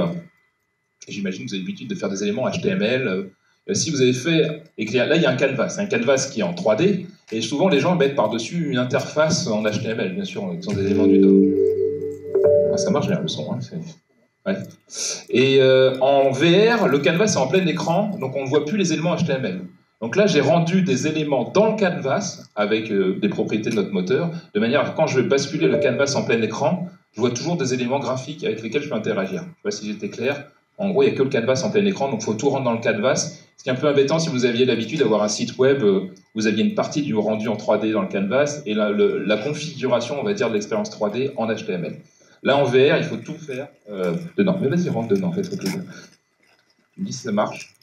J'imagine que vous avez l'habitude de faire des éléments HTML. Si vous avez fait... Là, il y a un canvas qui est en 3D, et souvent, les gens mettent par-dessus une interface en HTML, bien sûr, qui sont des éléments du DOM. Ah, ça marche bien, le son. Hein, ouais. Et en VR, le canvas est en plein écran, donc on ne voit plus les éléments HTML. Donc là, j'ai rendu des éléments dans le canvas, avec des propriétés de notre moteur, de manière à quand je vais basculer le canvas en plein écran, je vois toujours des éléments graphiques avec lesquels je peux interagir. Je ne sais pas si j'étais clair. En gros, il n'y a que le canvas en plein écran, donc il faut tout rendre dans le canvas. Ce qui est un peu embêtant si vous aviez l'habitude d'avoir un site web, vous aviez une partie du rendu en 3D dans le canvas et la configuration, on va dire, de l'expérience 3D en HTML. Là, en VR, il faut tout faire dedans. Mais vas-y, rentre dedans, fais-toi plaisir. Tu me dis si ça marche.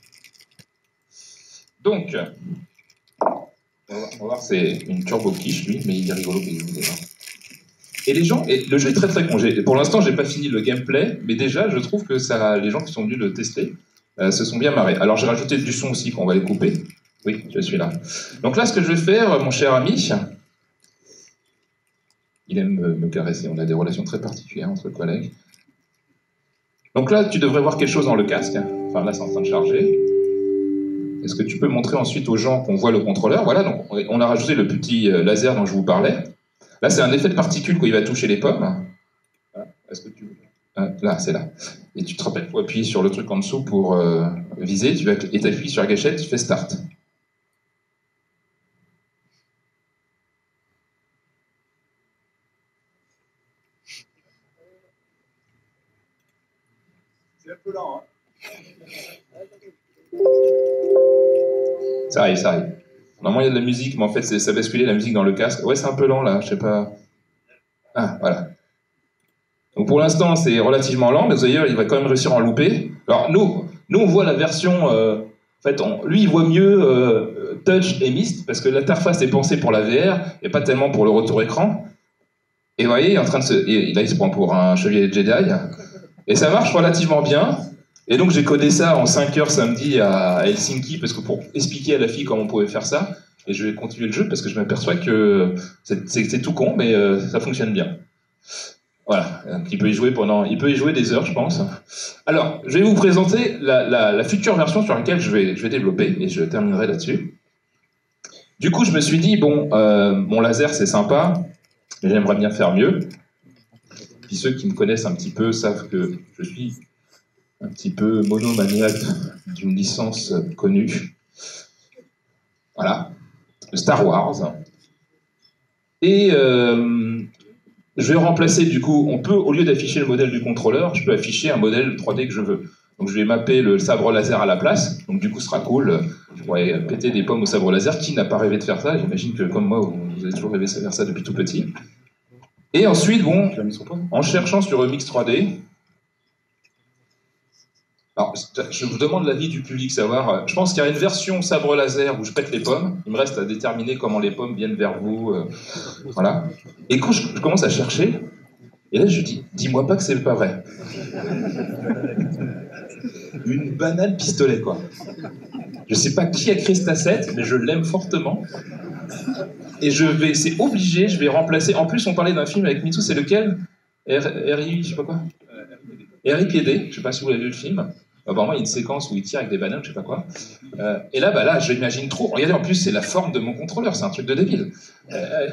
Donc, on va voir, c'est une turbo quiche, lui, mais il est rigolo. Et les gens, et le jeu est très très con. Pour l'instant, j'ai pas fini le gameplay, mais déjà, je trouve que les gens qui sont venus le tester se sont bien marrés. Alors, j'ai rajouté du son aussi, qu'on va les couper. Oui, je suis là. Donc là, ce que je vais faire, mon cher ami, il aime me caresser. On a des relations très particulières entre collègues. Donc là, tu devrais voir quelque chose dans le casque. Enfin, là, c'est en train de charger. Est-ce que tu peux montrer ensuite aux gens qu'on voit le contrôleur? Voilà, donc on a rajouté le petit laser dont je vous parlais. Là, c'est un effet de particules quand il va toucher les pommes. Est-ce que tu... là, c'est là. Et tu te rappelles, il faut appuyer sur le truc en dessous pour viser. Et tu appuies sur la gâchette, tu fais Start.
C'est un peu lent, hein.
Ça arrive. Normalement, il y a de la musique, mais en fait, ça basculait la musique dans le casque. Ouais, c'est un peu lent, là, je sais pas... Ah, voilà. Donc, pour l'instant, c'est relativement lent, mais vous allez, il va quand même réussir à en louper. Alors, nous on voit la version... en fait, lui, il voit mieux Touch et Mist, parce que l'interface est pensée pour la VR, et pas tellement pour le retour écran. Et vous voyez, il est en train de là, il se prend pour un chevalier Jedi. Et ça marche relativement bien. Et donc j'ai codé ça en 5 heures samedi à Helsinki parce que pour expliquer à la fille comment on pouvait faire ça. Et je vais continuer le jeu parce que je m'aperçois que c'est tout con, mais ça fonctionne bien. Voilà, donc il peut y jouer des heures, je pense. Alors, je vais vous présenter la future version sur laquelle je vais développer et je terminerai là-dessus. Du coup, je me suis dit, bon, mon laser c'est sympa, mais j'aimerais bien faire mieux. Puis ceux qui me connaissent un petit peu savent que je suis un petit peu monomaniaque d'une licence connue. Voilà, Star Wars. Et je vais remplacer, du coup, on peut, au lieu d'afficher le modèle du contrôleur, je peux afficher un modèle 3D que je veux. Donc je vais mapper le sabre laser à la place, donc du coup ce sera cool. Je pourrais péter des pommes au sabre laser. Qui n'a pas rêvé de faire ça? J'imagine que comme moi, vous avez toujours rêvé de faire ça depuis tout petit. Et ensuite, bon, en cherchant sur Mix 3D, Alors, je vous demande l'avis du public, savoir. Je pense qu'il y a une version sabre laser où je pète les pommes. Il me reste à déterminer comment les pommes viennent vers vous. Voilà. Et quand je commence à chercher, et là je dis, dis-moi pas que c'est pas vrai. Une banane pistolet, quoi. Je sais pas qui a créé cet asset, mais je l'aime fortement. Et c'est obligé, je vais remplacer. En plus, on parlait d'un film avec Mitsu, c'est lequel R.I. je sais pas quoi. R.I.P.D. Je sais pas si vous avez vu le film. Apparemment, il y a une séquence où il tire avec des bananes, je sais pas quoi. Et là, là, je l'imagine trop. Regardez, en plus, c'est la forme de mon contrôleur, c'est un truc de débile.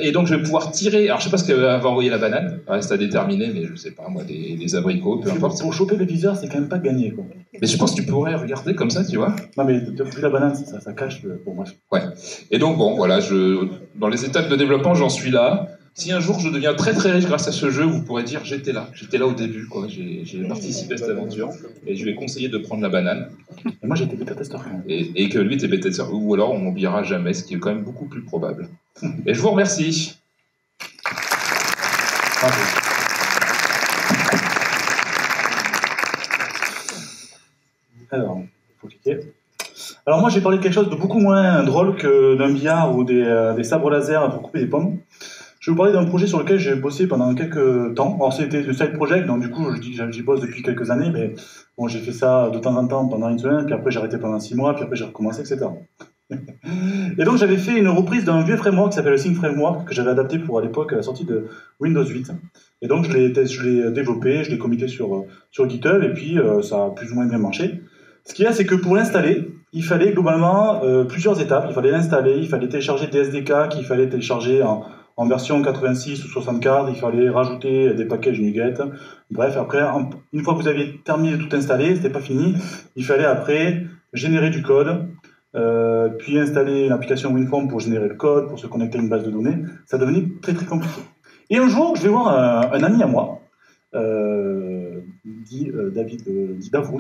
Et donc, je vais pouvoir tirer. Alors, je sais pas ce qu'elle va envoyer la banane. Reste à déterminer, mais je sais pas, moi, des abricots, peu importe.
Pour choper les viseurs, c'est quand même pas gagné, quoi.
Mais je pense que tu pourrais regarder comme ça, tu vois.
Non, mais depuis la banane, ça cache le. Bon, bref.
Ouais. Et donc, bon, voilà, dans les étapes de développement, j'en suis là. Si un jour je deviens très très riche grâce à ce jeu, vous pourrez dire j'étais là au début, quoi. J'ai participé à cette aventure et je lui ai conseillé de prendre la banane.
Et moi j'étais bêta-testeur.
Et que lui était bêta-testeur, ou alors on n'oubliera jamais, ce qui est quand même beaucoup plus probable. Et je vous remercie.
Bravo. Alors, il faut cliquer. Alors moi j'ai parlé de quelque chose de beaucoup moins drôle que d'un billard ou des sabres laser pour couper des pommes. Je vais vous parler d'un projet sur lequel j'ai bossé pendant quelques temps. Alors c'était le side project, donc du coup je dis que j'y bosse depuis quelques années, mais bon j'ai fait ça de temps en temps pendant une semaine, puis après j'ai arrêté pendant 6 mois, puis après j'ai recommencé, etc. Et donc j'avais fait une reprise d'un vieux framework qui s'appelle le Sync Framework, que j'avais adapté pour à l'époque la sortie de Windows 8. Et donc je l'ai développé, je l'ai committé sur GitHub, et puis ça a plus ou moins bien marché. Ce qu'il y a, c'est que pour l'installer, il fallait globalement plusieurs étapes. Il fallait l'installer, il fallait télécharger des SDK qu'il fallait télécharger en version 86 ou 64, il fallait rajouter des packages NuGet. Bref, après, une fois que vous aviez terminé de tout installer, c'était pas fini, il fallait après générer du code, puis installer une application WinForm pour générer le code, pour se connecter à une base de données. Ça devenait très très compliqué. Et un jour, je vais voir un ami à moi, dit Davos,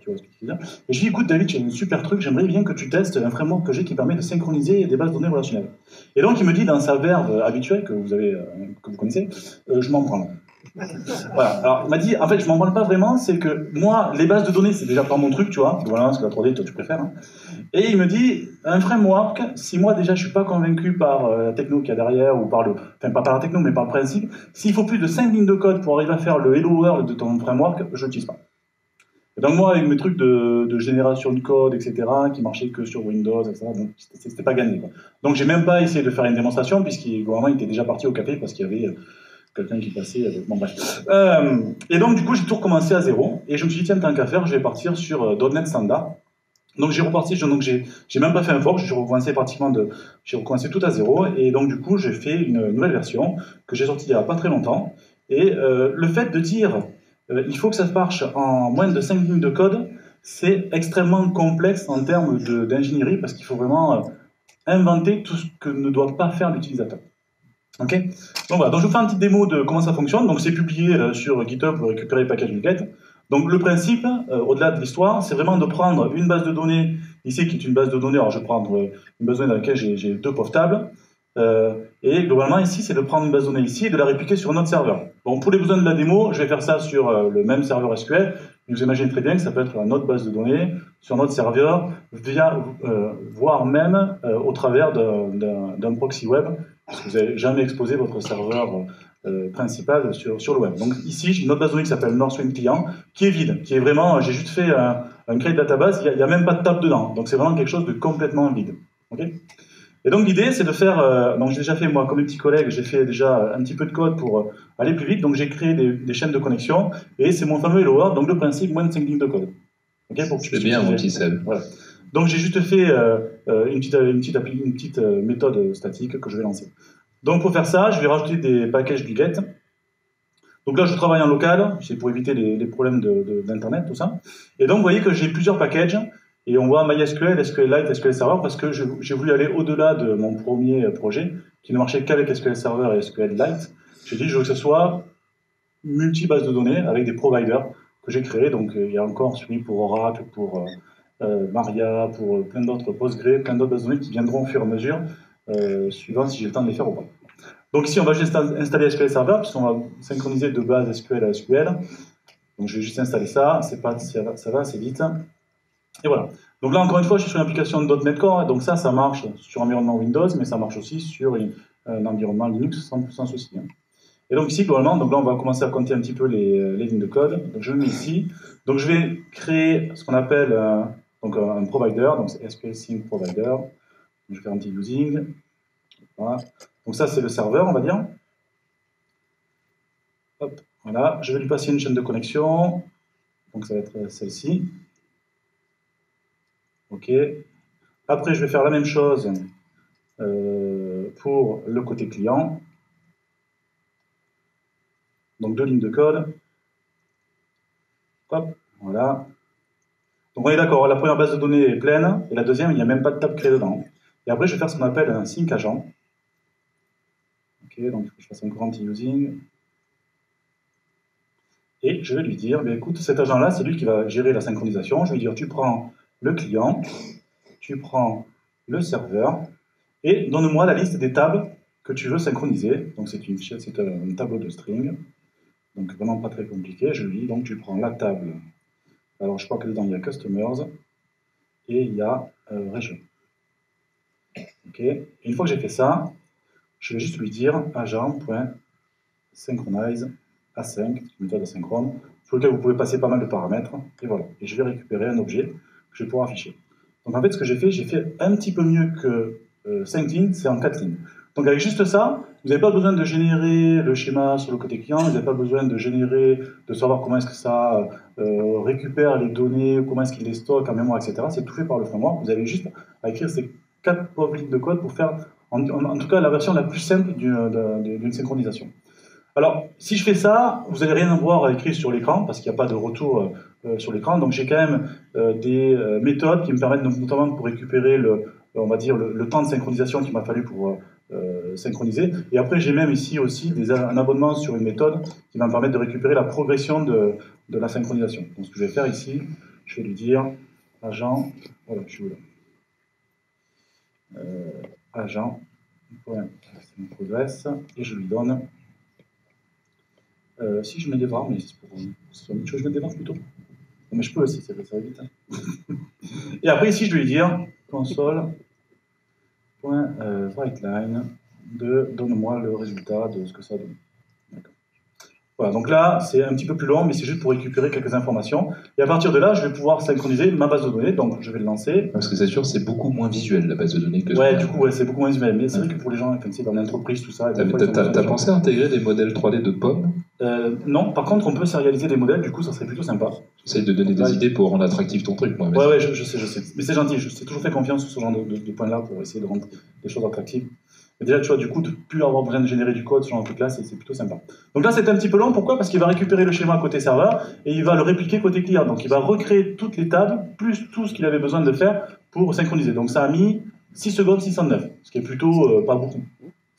tu vois ce que tu veux dire. Et je lui dis, écoute David, j'ai un super truc, j'aimerais bien que tu testes un framework que j'ai qui permet de synchroniser des bases de données relationnelles. Et donc il me dit dans sa verve habituelle que vous connaissez, je m'en branle. Voilà. Alors il m'a dit, en fait je m'en branle pas vraiment, c'est que moi les bases de données c'est déjà pas mon truc, tu vois, voilà, parce que la 3D toi tu préfères. Hein. Et il me dit, un framework, si moi déjà je suis pas convaincu par la techno qu'il y a derrière, ou enfin pas par la techno mais par le principe, s'il faut plus de 5 lignes de code pour arriver à faire le hello world de ton framework, je l'utilise pas. Et donc moi, avec mes trucs de génération de code, etc., qui marchaient que sur Windows, etc., donc c'était pas gagné, quoi. Donc j'ai même pas essayé de faire une démonstration, puisqu'il était déjà parti au café, parce qu'il y avait quelqu'un qui passait... Bon bref. Et donc du coup, j'ai tout recommencé à zéro, et je me suis dit, tiens, tant qu'à faire, je vais partir sur .NET Standard. Donc j'ai reparti, donc j'ai même pas fait un fork, j'ai recommencé tout à zéro, et donc du coup, j'ai fait une nouvelle version, que j'ai sortie il y a pas très longtemps, et le fait de dire... il faut que ça marche en moins de 5 lignes de code, c'est extrêmement complexe en termes d'ingénierie parce qu'il faut vraiment inventer tout ce que ne doit pas faire l'utilisateur. Ok ? Donc voilà, donc je vous fais une petite démo de comment ça fonctionne. Donc c'est publié sur GitHub pour récupérer le package NuGet. Donc le principe, au-delà de l'histoire, c'est vraiment de prendre une base de données, ici qui est une base de données, alors je vais prendre une base de données dans laquelle j'ai 2 pauvres tables. Et globalement ici c'est de prendre une base de données ici et de la répliquer sur un autre serveur. Bon, pour les besoins de la démo, je vais faire ça sur le même serveur SQL, mais vous imaginez très bien que ça peut être une autre base de données sur un autre serveur, voire même au travers d'un proxy web, parce que vous n'avez jamais exposé votre serveur principal sur le web. Donc ici j'ai une autre base de données qui s'appelle Northwind Client, qui est vide, qui est vraiment, j'ai juste fait un create database, il n'y a même pas de table dedans, donc c'est vraiment quelque chose de complètement vide. Okay. Et donc l'idée c'est de faire, donc j'ai déjà fait moi comme mes petits collègues, j'ai fait déjà un petit peu de code pour aller plus vite, donc j'ai créé des chaînes de connexion, et c'est mon fameux hello world, donc le principe moins de 5 lignes de code. Ok, pour que tu puisses
bien mon petit Seb.
Voilà. Donc j'ai juste fait une petite méthode statique que je vais lancer. Donc pour faire ça, je vais rajouter des packages NuGet. Donc là je travaille en local, c'est pour éviter les problèmes d'internet, tout ça. Et donc vous voyez que j'ai plusieurs packages. Et on voit MySQL, SQLite, SQL Server, parce que j'ai voulu aller au-delà de mon premier projet, qui ne marchait qu'avec SQL Server et SQLite. J'ai dit, je veux que ce soit multi-base de données avec des providers que j'ai créés. Donc, il y a encore celui pour Oracle, pour Maria, pour plein d'autres Postgre, plein d'autres bases de données qui viendront au fur et à mesure, suivant si j'ai le temps de les faire ou pas. Donc ici, on va juste installer SQL Server, puisqu'on va synchroniser de base SQL à SQL. Donc je vais juste installer ça, ça va assez vite. Et voilà. Donc là, encore une fois, je suis sur une application de .NET Core, donc ça marche sur environnement Windows, mais ça marche aussi sur un environnement Linux sans souci. Hein. Et donc ici, globalement, donc là, on va commencer à compter un petit peu les lignes de code. Donc je le mets ici. Donc je vais créer ce qu'on appelle donc un provider, donc c'est SQL Sync Provider. Je vais faire un petit using. Voilà. Donc ça, c'est le serveur, on va dire. Hop, voilà. Je vais lui passer une chaîne de connexion. Donc ça va être celle-ci. OK. Après, je vais faire la même chose pour le côté client. Donc 2 lignes de code. Hop, voilà. Donc on est d'accord, la première base de données est pleine, et la deuxième, il n'y a même pas de table créée dedans. Et après, je vais faire ce qu'on appelle un sync agent. OK, donc il faut que je fasse encore un petit using. Et je vais lui dire, ben, écoute, cet agent-là, c'est lui qui va gérer la synchronisation. Je vais lui dire, tu prends le client, tu prends le serveur, et donne-moi la liste des tables que tu veux synchroniser. Donc c'est un tableau de string. Donc vraiment pas très compliqué. Je lui dis, donc tu prends la table. Alors je crois que dedans il y a Customers, et il y a Région. OK. Et une fois que j'ai fait ça, je vais juste lui dire agent.synchronize async, une méthode asynchrone, sur lequel vous pouvez passer pas mal de paramètres, et voilà. Et je vais récupérer un objet que je vais pouvoir afficher. Donc en fait, ce que j'ai fait un petit peu mieux que 5 lignes, c'est en 4 lignes. Donc avec juste ça, vous n'avez pas besoin de générer le schéma sur le côté client, vous n'avez pas besoin de savoir comment est-ce que ça récupère les données, comment est-ce qu'il les stocke en mémoire, etc. C'est tout fait par le framework. Vous avez juste à écrire ces 4 pauvres lignes de code pour faire, en tout cas, la version la plus simple d'une synchronisation. Alors, si je fais ça, vous n'allez rien voir écrit sur l'écran, parce qu'il n'y a pas de retour sur l'écran. Donc j'ai quand même des méthodes qui me permettent notamment pour récupérer on va dire, le temps de synchronisation qu'il m'a fallu pour synchroniser. Et après, j'ai même ici aussi un abonnement sur une méthode qui va me permettre de récupérer la progression de la synchronisation. Donc ce que je vais faire ici, je vais lui dire agent, voilà, je suis où là, agent.progress, et je lui donne si je mets des var, mais c'est pour tu veux que je mette des var plutôt? Mais je peux aussi, ça va vite. Hein. Et après ici, je vais lui dire console.writeLine donne-moi le résultat de ce que ça donne. Voilà, donc là, c'est un petit peu plus long, mais c'est juste pour récupérer quelques informations. Et à partir de là, je vais pouvoir synchroniser ma base de données. Donc, je vais le lancer.
Parce que c'est sûr, c'est beaucoup moins visuel, la base de données.
Ouais, du coup, ouais, c'est beaucoup moins visuel. Mais c'est vrai que pour les gens, comme c'est dans l'entreprise, tout ça...
T'as pensé à intégrer des modèles 3D de pommes?
Non, par contre, on peut sérialiser des modèles, du coup, ça serait plutôt sympa.
J'essaye de donner des idées pour rendre attractif ton truc, moi.
Ouais, je sais. Mais c'est gentil, je t'ai toujours fait confiance sur ce genre de points-là pour essayer de rendre les choses attractives. Mais déjà, tu vois, du coup, de ne plus avoir besoin de générer du code, ce genre de truc-là, c'est plutôt sympa. Donc là, c'est un petit peu long. Pourquoi? Parce qu'il va récupérer le schéma côté serveur et il va le répliquer côté client. Donc il va recréer toutes les tables, plus tout ce qu'il avait besoin de faire pour synchroniser. Donc ça a mis 6 secondes 609, ce qui est plutôt pas beaucoup.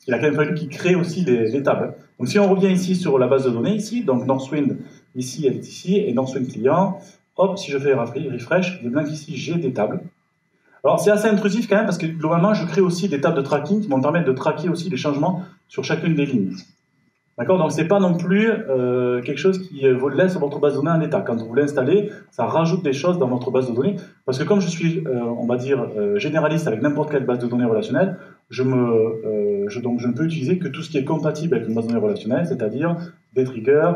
Il a quand même fallu qu'il crée aussi les tables. Donc si on revient ici sur la base de données, ici, donc Northwind, ici, elle est ici, et Northwind client, hop, si je fais refresh, il est bien qu'ici, j'ai des tables. Alors c'est assez intrusif quand même parce que globalement je crée aussi des tables de tracking qui vont me permettre de traquer aussi les changements sur chacune des lignes. D'accord? Donc c'est pas non plus quelque chose qui vous laisse votre base de données en état. Quand vous l'installez, ça rajoute des choses dans votre base de données parce que comme je suis, on va dire, généraliste avec n'importe quelle base de données relationnelle, donc je ne peux utiliser que tout ce qui est compatible avec une base de données relationnelle, c'est-à-dire des triggers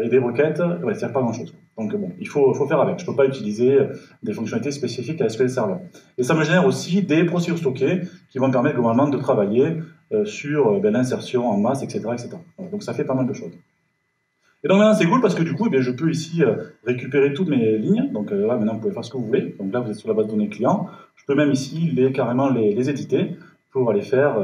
et des requêtes. Ouais, ça sert pas grand-chose. Donc bon, il faut faire avec. Je ne peux pas utiliser des fonctionnalités spécifiques à SQL Server. Et ça me génère aussi des procédures stockées qui vont me permettre globalement de travailler sur l'insertion en masse, etc., etc. Donc ça fait pas mal de choses. Et donc maintenant c'est cool parce que du coup je peux ici récupérer toutes mes lignes. Donc là maintenant vous pouvez faire ce que vous voulez. Donc là vous êtes sur la base de données client. Je peux même ici carrément les éditer pour aller faire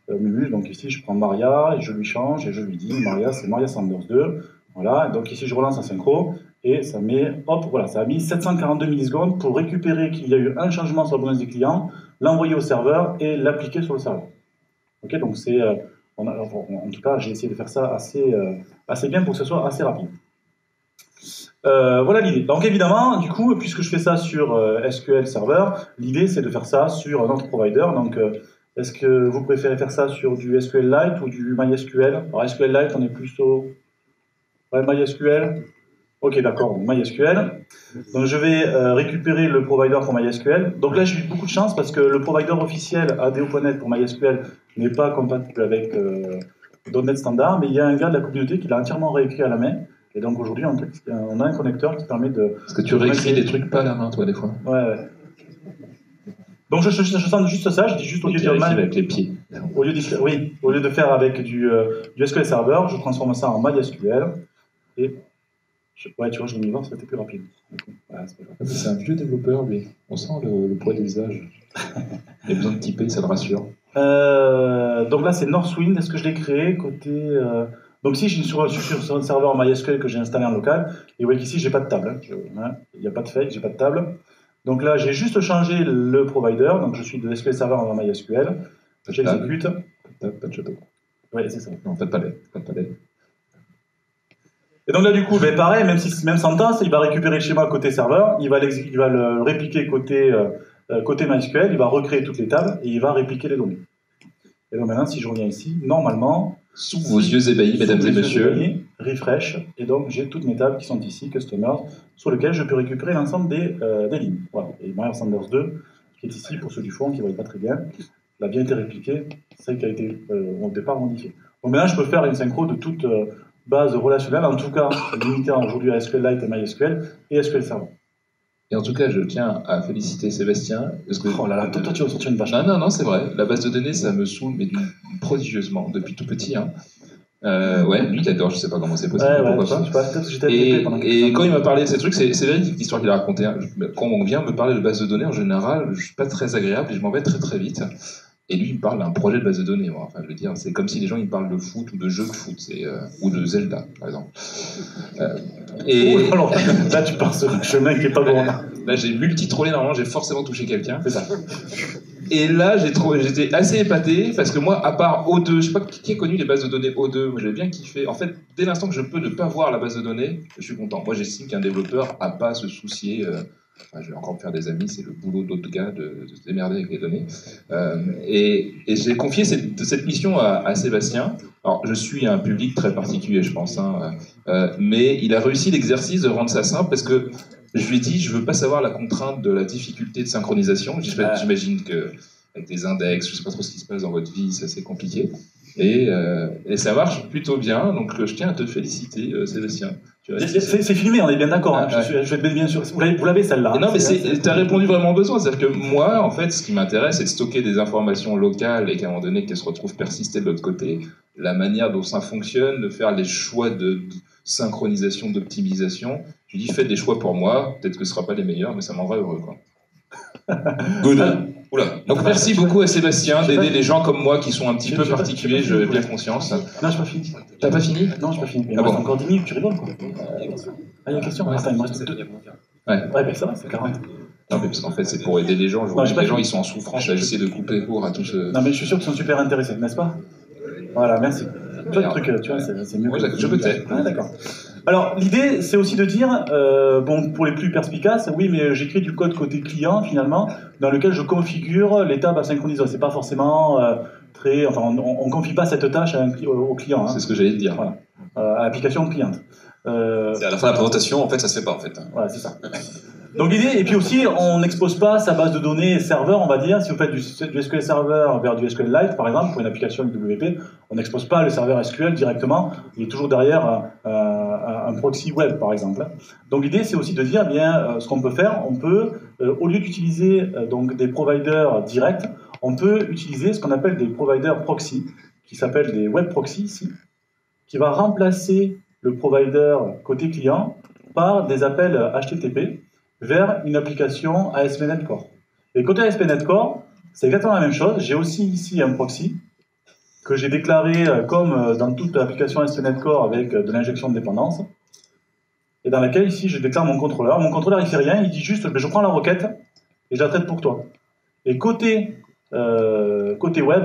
Mumus. Donc ici je prends Maria et je lui change et je lui dis Maria c'est Maria Sanders 2. Voilà, donc ici je relance en synchro et ça met, hop, voilà, ça a mis 742 millisecondes pour récupérer qu'il y a eu un changement sur la base des clients, l'envoyer au serveur et l'appliquer sur le serveur. Ok, donc c'est, en tout cas j'ai essayé de faire ça assez bien pour que ce soit assez rapide. Voilà l'idée. Donc évidemment, du coup, puisque je fais ça sur SQL Server, l'idée c'est de faire ça sur un autre provider. Donc est-ce que vous préférez faire ça sur du SQLite ou du MySQL? Alors SQLite, on est plutôt... Ouais, MySQL. Ok, d'accord, donc MySQL. Donc je vais récupérer le provider pour MySQL. Donc là, j'ai eu beaucoup de chance parce que le provider officiel ADO.NET pour MySQL n'est pas compatible avec .NET Standard, mais il y a un gars de la communauté qui l'a entièrement réécrit à la main. Et donc aujourd'hui, on a un connecteur qui permet de...
Parce que tu réécris des trucs pas à la main, toi, des fois.
Ouais. Donc je sens juste ça, je dis juste au lieu de dire
avec les pieds.
Au lieu de faire avec du SQL Server, je transforme ça en MySQL. Et ouais, tu vois, je vais m'y voir, c'était plus rapide. Voilà,
c'est un vieux développeur, lui. On sent le poids des visages. Il a besoin de typer, ça le rassure.
Donc là, c'est Northwind. Est-ce que je l'ai créé côté... Donc ici, je suis sur un serveur MySQL que j'ai installé en local. Et vous voyez qu'ici, j'ai pas de table. Il n'y a pas de fake, j'ai pas de table. Donc là, j'ai juste changé le provider. Donc je suis de SQL Server en MySQL. J'exécute.
Pas de château.
Oui, c'est ça.
Non, pas de palais.
Et donc là, du coup, pareil, même sans tasse, il va récupérer le schéma côté serveur, il va le répliquer côté MySQL, il va recréer toutes les tables et il va répliquer les données. Et donc maintenant, si je reviens ici, normalement...
Sous vos yeux ébahis, mesdames et messieurs.
Refresh, et donc j'ai toutes mes tables qui sont ici, Customers, sur lesquelles je peux récupérer l'ensemble des lignes. Voilà. Et Myers Sanders 2, qui est ici, pour ceux du fond qui ne voient pas très bien, l'a bien été répliqué, celle qui a été au départ modifiée. Donc maintenant, je peux faire une synchro de toute... base relationnelle, en tout cas limitée aujourd'hui à SQLite et MySQL et SQL Server.
Et en tout cas, je tiens à féliciter Sébastien. Parce que
oh là là, toi tu vas sortir une vache.
Non, c'est vrai. La base de données, ça me saoule, mais prodigieusement, depuis tout petit. Hein. Ouais, lui, il adore, je sais pas comment c'est possible, pourquoi pas. Et quand il m'a parlé de ces trucs, c'est véridique l'histoire qu'il a racontée. Hein. Quand on vient me parler de base de données, en général, je suis pas très agréable et je m'en vais très très vite. Et lui, il me parle d'un projet de base de données. Moi. Enfin, je veux dire, c'est comme si les gens ils parlent de foot ou de jeux de foot, ou de Zelda, par exemple.
Alors, là, tu pars sur un chemin qui est pas bon.
Là, j'ai multi-trollé, normalement, j'ai forcément touché quelqu'un. C'est ça. Et là, j'étais assez épaté, parce que moi, à part O2, je sais pas qui a connu les bases de données O2, moi j'avais bien kiffé. En fait, dès l'instant que je peux ne pas voir la base de données, je suis content. Moi, j'estime qu'un développeur n'a pas à se soucier... Enfin, je vais encore me faire des amis, c'est le boulot d'autres gars de se démerder avec les données. Et j'ai confié cette mission à Sébastien. Alors, je suis un public très particulier, je pense, hein, mais il a réussi l'exercice de rendre ça simple parce que je lui ai dit, je veux pas savoir la contrainte de la difficulté de synchronisation. J'imagine que avec des index, je sais pas trop ce qui se passe dans votre vie, c'est assez compliqué. Et ça marche plutôt bien, donc je tiens à te féliciter, Sébastien.
C'est filmé, on est bien d'accord. Hein. Je vais te bien sûr. Vous l'avez celle-là.
Non, mais tu as répondu vraiment aux besoins. C'est-à-dire que moi, en fait, ce qui m'intéresse, c'est de stocker des informations locales et qu'à un moment donné, qu'elles se retrouvent persistées de l'autre côté. La manière dont ça fonctionne, de faire les choix de synchronisation, d'optimisation. Je lui dis, faites des choix pour moi. Peut-être que ce ne sera pas les meilleurs, mais ça m'en rendra heureux. Quoi.
Good.
Oula. Donc merci beaucoup à Sébastien d'aider les gens comme moi qui sont un petit peu particuliers, j'ai bien conscience.
Non, je n'ai pas fini.
T'as pas fini?
Non, je n'ai pas fini.
Ah bon.
Encore 10 minutes, tu rigoles quoi. Ah, il y a une question? Attends, il me reste 2. Ouais, ben ça va, c'est 40.
Non, mais parce qu'en fait, c'est pour aider les gens. Je vois que les gens, ils sont en souffrance. Là, j'essaie de couper court à tout ce...
Non, mais je suis sûr qu'ils sont super intéressés, n'est-ce pas? Voilà, merci. Tu vois, le truc, tu vois, c'est mieux.
Ouais, je me tais.
Ah, d'accord. Alors, l'idée, c'est aussi de dire, bon, pour les plus perspicaces, oui, mais j'écris du code côté client, finalement, dans lequel je configure les tables à synchroniser. C'est pas forcément très... Enfin, on ne confie pas cette tâche au client. Hein.
C'est ce que j'allais te dire.
Voilà. À l'application cliente.
C'est à la fin de la présentation, en fait, ça se fait pas, en fait.
Voilà, c'est ça. Donc l'idée, et puis aussi, on n'expose pas sa base de données serveur, on va dire. Si vous faites du SQL Server vers du SQLite, par exemple, pour une application UWP, on n'expose pas le serveur SQL directement. Il est toujours derrière un proxy web, par exemple. Donc l'idée, c'est aussi de dire, eh bien, ce qu'on peut faire, on peut, au lieu d'utiliser donc des providers directs, on peut utiliser ce qu'on appelle des providers proxy, qui s'appellent des web proxy ici, qui va remplacer le provider côté client par des appels HTTP vers une application ASP.NET Core. Et côté ASP.NET Core, c'est exactement la même chose. J'ai aussi ici un proxy que j'ai déclaré comme dans toute application ASP.NET Core avec de l'injection de dépendance, et dans laquelle ici je déclare mon contrôleur. Mon contrôleur il fait rien, il dit juste je prends la requête et je la traite pour toi. Et côté web,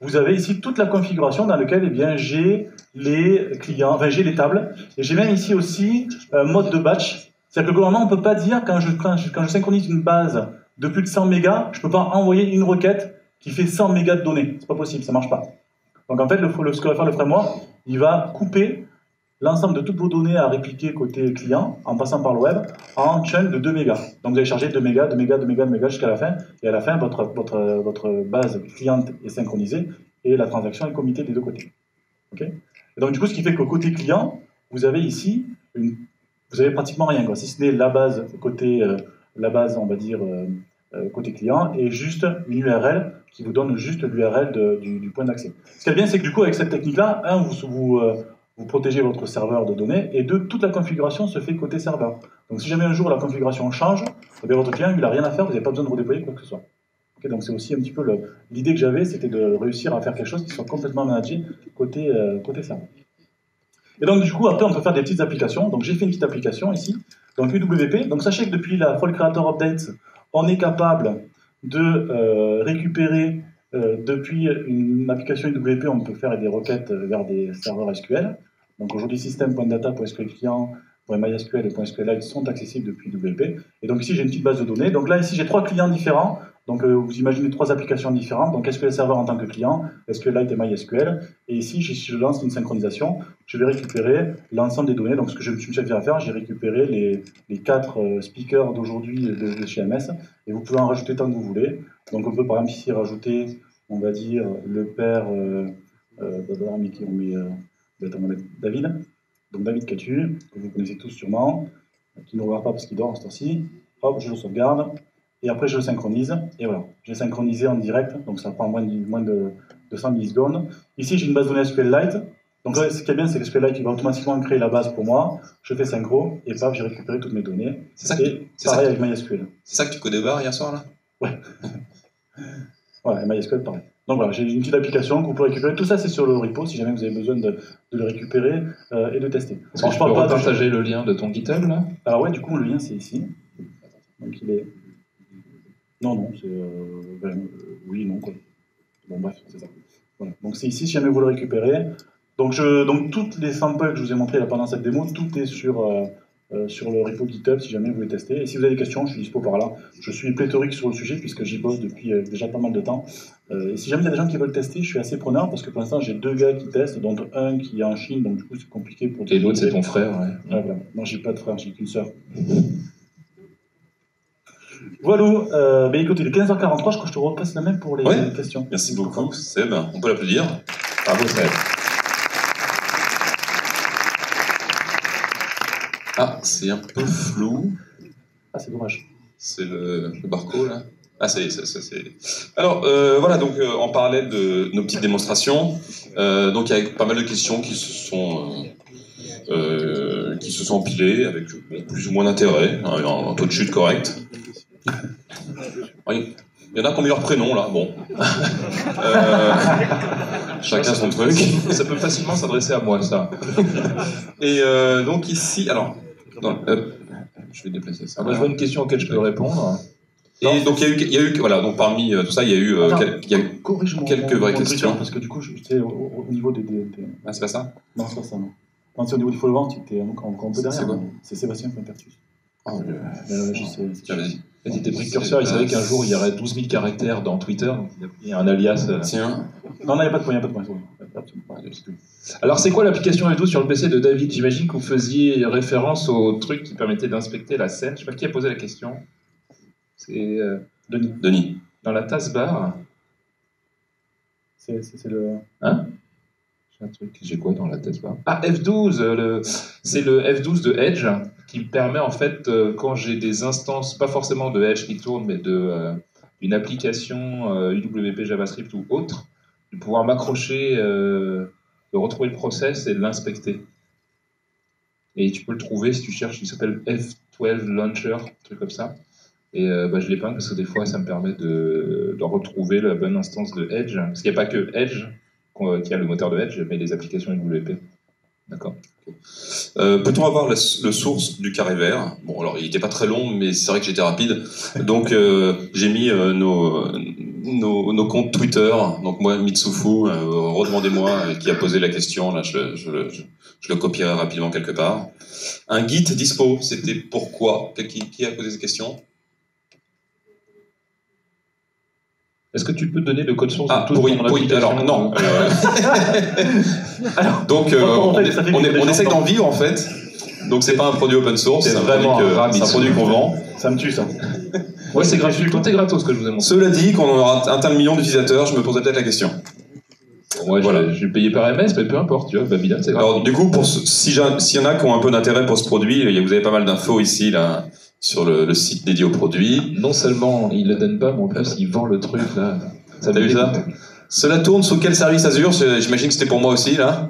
vous avez ici toute la configuration dans laquelle eh bien, j'ai les clients, enfin j'ai les tables, et j'ai même ici aussi un mode de batch. C'est-à-dire que globalement, on ne peut pas dire, quand je synchronise une base de plus de 100 mégas, je ne peux pas envoyer une requête qui fait 100 mégas de données. C'est pas possible, ça ne marche pas. Donc en fait, ce que va faire le framework, il va couper l'ensemble de toutes vos données à répliquer côté client, en passant par le web, en chunk de 2 mégas. Donc vous allez charger 2 mégas, 2 mégas, 2 mégas, 2 mégas jusqu'à la fin, et à la fin, votre base cliente est synchronisée, et la transaction est committée des deux côtés. Okay, et donc du coup, ce qui fait qu'au côté client, vous avez ici, vous avez pratiquement rien, quoi, si ce n'est la base côté, on va dire, côté client, et juste une URL qui vous donne juste l'URL du point d'accès. Ce qui est bien, c'est que du coup, avec cette technique-là, vous protégez votre serveur de données, et deux, toute la configuration se fait côté serveur. Donc si jamais un jour la configuration change, votre client, il n'a rien à faire, vous n'avez pas besoin de redéployer quoi que ce soit. Okay, donc c'est aussi un petit peu l'idée que j'avais, c'était de réussir à faire quelque chose qui soit complètement managé côté serveur. Et donc du coup, après, on peut faire des petites applications. Donc j'ai fait une petite application ici, donc UWP. Donc sachez que depuis la Fall Creator Update, on est capable de récupérer depuis une application UWP, on peut faire des requêtes vers des serveurs SQL. Donc aujourd'hui, system.data.sql client, .mysql et .sqlite sont accessibles depuis UWP. Et donc ici, j'ai une petite base de données. Donc là, ici, j'ai 3 clients différents. Donc vous imaginez 3 applications différentes. Donc SQL Server en tant que client, SQLite et MySQL. Et ici, si je lance une synchronisation, je vais récupérer l'ensemble des données. Donc ce que je me suis fait faire, j'ai récupéré les 4 speakers d'aujourd'hui de chez MS. Et vous pouvez en rajouter tant que vous voulez. Donc on peut par exemple ici rajouter, on va dire, le père Mickey, on va mettre David. Donc David Catu, que vous connaissez tous sûrement, qui ne regarde pas parce qu'il dort à ce temps-ci. Hop, je le sauvegarde. Et après, je le synchronise. Et voilà, j'ai synchronisé en direct. Donc ça prend moins de 200 millisecondes. Ici, j'ai une base de données SQLite. Donc là, ce qui est bien, c'est que SQLite il va automatiquement créer la base pour moi. Je fais synchro. Et paf, j'ai récupéré toutes mes données. Et pareil avec MySQL.
C'est ça que tu codais au bar hier soir, là?
Ouais. Voilà, MySQL, pareil. Donc voilà, j'ai une petite application que vous pouvez récupérer. Tout ça, c'est sur le repo, si jamais vous avez besoin de le récupérer et de tester.
Est-ce que je peux partager le lien de ton GitHub, là?
Alors ouais, du coup, le lien, c'est ici. Donc il est... Non, c'est... oui, non, quoi. Bon, bref, c'est ça. Voilà. Donc c'est ici, si jamais vous le récupérez. Donc toutes les samples que je vous ai montrés là pendant cette démo, tout est sur le repo GitHub, si jamais vous voulez tester. Et si vous avez des questions, je suis dispo par là. Je suis pléthorique sur le sujet, puisque j'y bosse depuis déjà pas mal de temps. Et si jamais il y a des gens qui veulent tester, je suis assez preneur, parce que pour l'instant, j'ai 2 gars qui testent, dont un qui est en Chine, donc du coup, c'est compliqué pour...
Et l'autre, c'est ton frère, ouais.
Voilà. Non, j'ai pas de frère, j'ai qu'une sœur. Voilà, écoute, il est 15h43, je crois que je te repasse la main pour les questions.
Merci beaucoup, Seb. On peut l'applaudir.
Bravo, Seb.
Ah, c'est un peu flou.
Ah, c'est dommage.
C'est le barco, là. Ah, ça y est, c'est... Alors, voilà, donc en parallèle de nos petites démonstrations, donc il y a pas mal de questions qui se sont empilées avec plus ou moins d'intérêt, un taux de chute correct. Il y en a qui ont mis leur prénom, là, bon. Chacun son truc.
Ça peut facilement s'adresser à moi, ça.
Et donc ici, alors... je vais déplacer ça.
Moi, je vois une question auquel je peux répondre.
Et donc il y a eu voilà, donc parmi tout ça, il y a eu quelques vraies questions.
Parce que du coup, j'étais au niveau des...
Ah, c'est pas ça?
Non, c'est pas ça, non. Non, c'est au niveau du followers, tu étais encore un peu derrière. C'est Sébastien Pointertus.
Oh,
je sais.
Tiens, vas-y.
Il était précurseur, il savait qu'un jour il y aurait 12 000 caractères dans Twitter, donc il y a un alias.
Tiens.
Non, il n'y a pas de point,
Alors, c'est quoi l'application F12 sur le PC de David? J'imagine que vous faisiez référence au truc qui permettait d'inspecter la scène. Je sais pas qui a posé la question. C'est
Denis.
Dans la taskbar.
C'est le...
Hein? J'ai un truc. J'ai quoi dans la taskbar? Ah, F12. C'est le F12 de Edge qui me permet en fait, quand j'ai des instances, pas forcément de Edge qui tournent, mais d'une application UWP, JavaScript ou autre, de pouvoir m'accrocher, de retrouver le process et de l'inspecter. Et tu peux le trouver si tu cherches, il s'appelle F12 Launcher, un truc comme ça. Et je l'ai peint parce que des fois ça me permet de retrouver la bonne instance de Edge. Parce qu'il n'y a pas que Edge qui a le moteur de Edge, mais les applications UWP. D'accord.
Peut-on avoir le source du carré vert? Bon, alors il n'était pas très long, mais c'est vrai que j'étais rapide. Donc j'ai mis nos comptes Twitter. Donc moi, Mitsufu, redemandez-moi qui a posé la question. Là, je le copierai rapidement quelque part. Un Git dispo, c'était pourquoi? Qui a posé cette question?
Est-ce que tu peux donner le code source
Ah,
de tout ton application?
alors non.
Alors,
Donc
en fait, ça fait que
on
les
essaie
gens
d'en vivre en fait. Donc c'est pas un produit open source, c'est un produit c'est un produit qu'on vend.
Ça me tue, ça.
Ouais, c'est gratuit. Tout est gratos, ce que je vous ai montré.
Cela dit, quand on aura atteint le million d'utilisateurs, je me poserai peut-être la question.
Ouais,
Voilà.
je vais payer par MS, mais peu importe, tu vois, Babylone, c'est grave.
Alors du coup, s'il y en a qui ont un peu d'intérêt pour ce produit, vous avez pas mal d'infos ici là sur le site dédié au produit.
Non seulement il le donne pas, mais en plus il vend le truc là.
T'as vu ça? Cela tourne sous quel service Azure? J'imagine que c'était pour moi aussi là.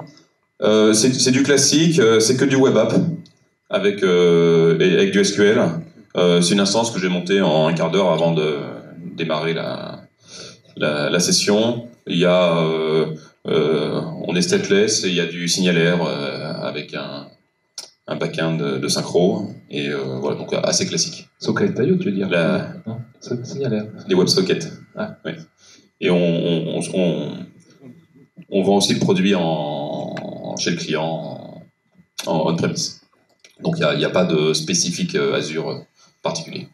C'est du classique, c'est que du web app avec du SQL. C'est une instance que j'ai montée en un quart d'heure avant de démarrer la session. Il y a, on est stateless, et il y a du signalaire avec un backend de synchro, et voilà, donc assez classique.
Socket.io, tu veux dire? Non, c'est signalaire.
Des WebSockets.
Ah.
Oui. Et on vend aussi le produit chez le client en on-premise. Donc il n'y a pas de spécifique Azure particulier.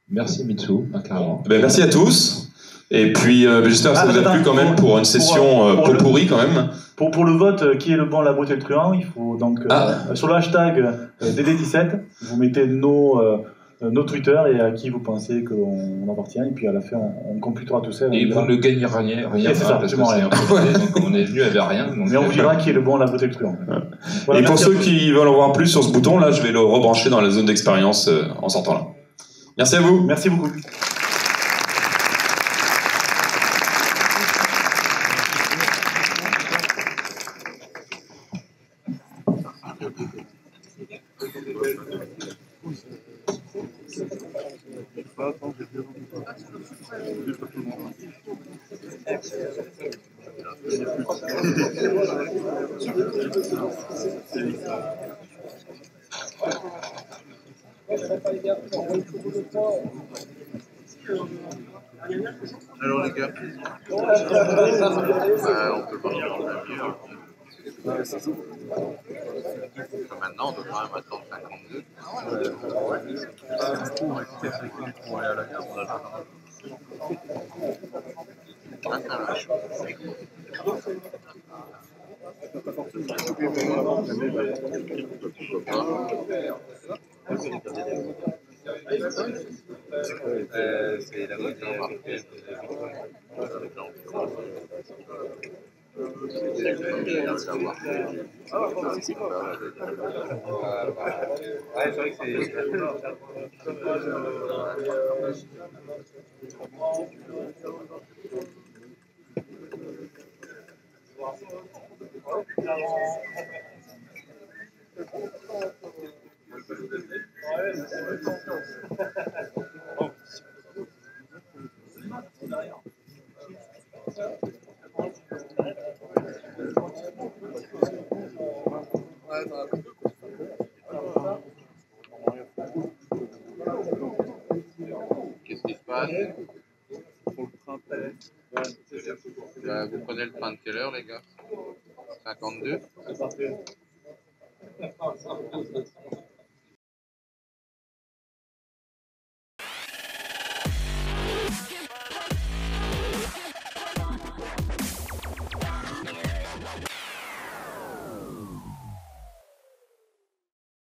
Merci Mitsu, carrément.
Ben, merci à tous. Et puis j'espère que ça vous a plu quand même pour une session pot pourri quand même.
Pour le vote, qui est le bon, la beauté, le truand, il faut donc sur le hashtag DD17, vous mettez nos Twitter et à qui vous pensez qu'on appartient, et puis à la fin on computera tout ça.
Et vous ne gagnez rien,
C'est ça,
parce que
absolument
c'est
rien.
un projet, donc on est venu avec rien. Donc
Mais on vous dira qui est le bon, la beauté, le truand. Voilà,
Et pour
merci
ceux qui veulent en voir plus sur ce bouton, là, je vais le rebrancher dans la zone d'expérience en sortant là. Merci à vous.
Merci beaucoup.
Alors les gars, on peut pas faire mieux. Maintenant, on doit quand même attendre 52. Pour aller à la gare, on a le c'est la moitié c'est vrai que qu'est-ce qui se passe? Vous prenez le train de quelle heure, les gars? 52?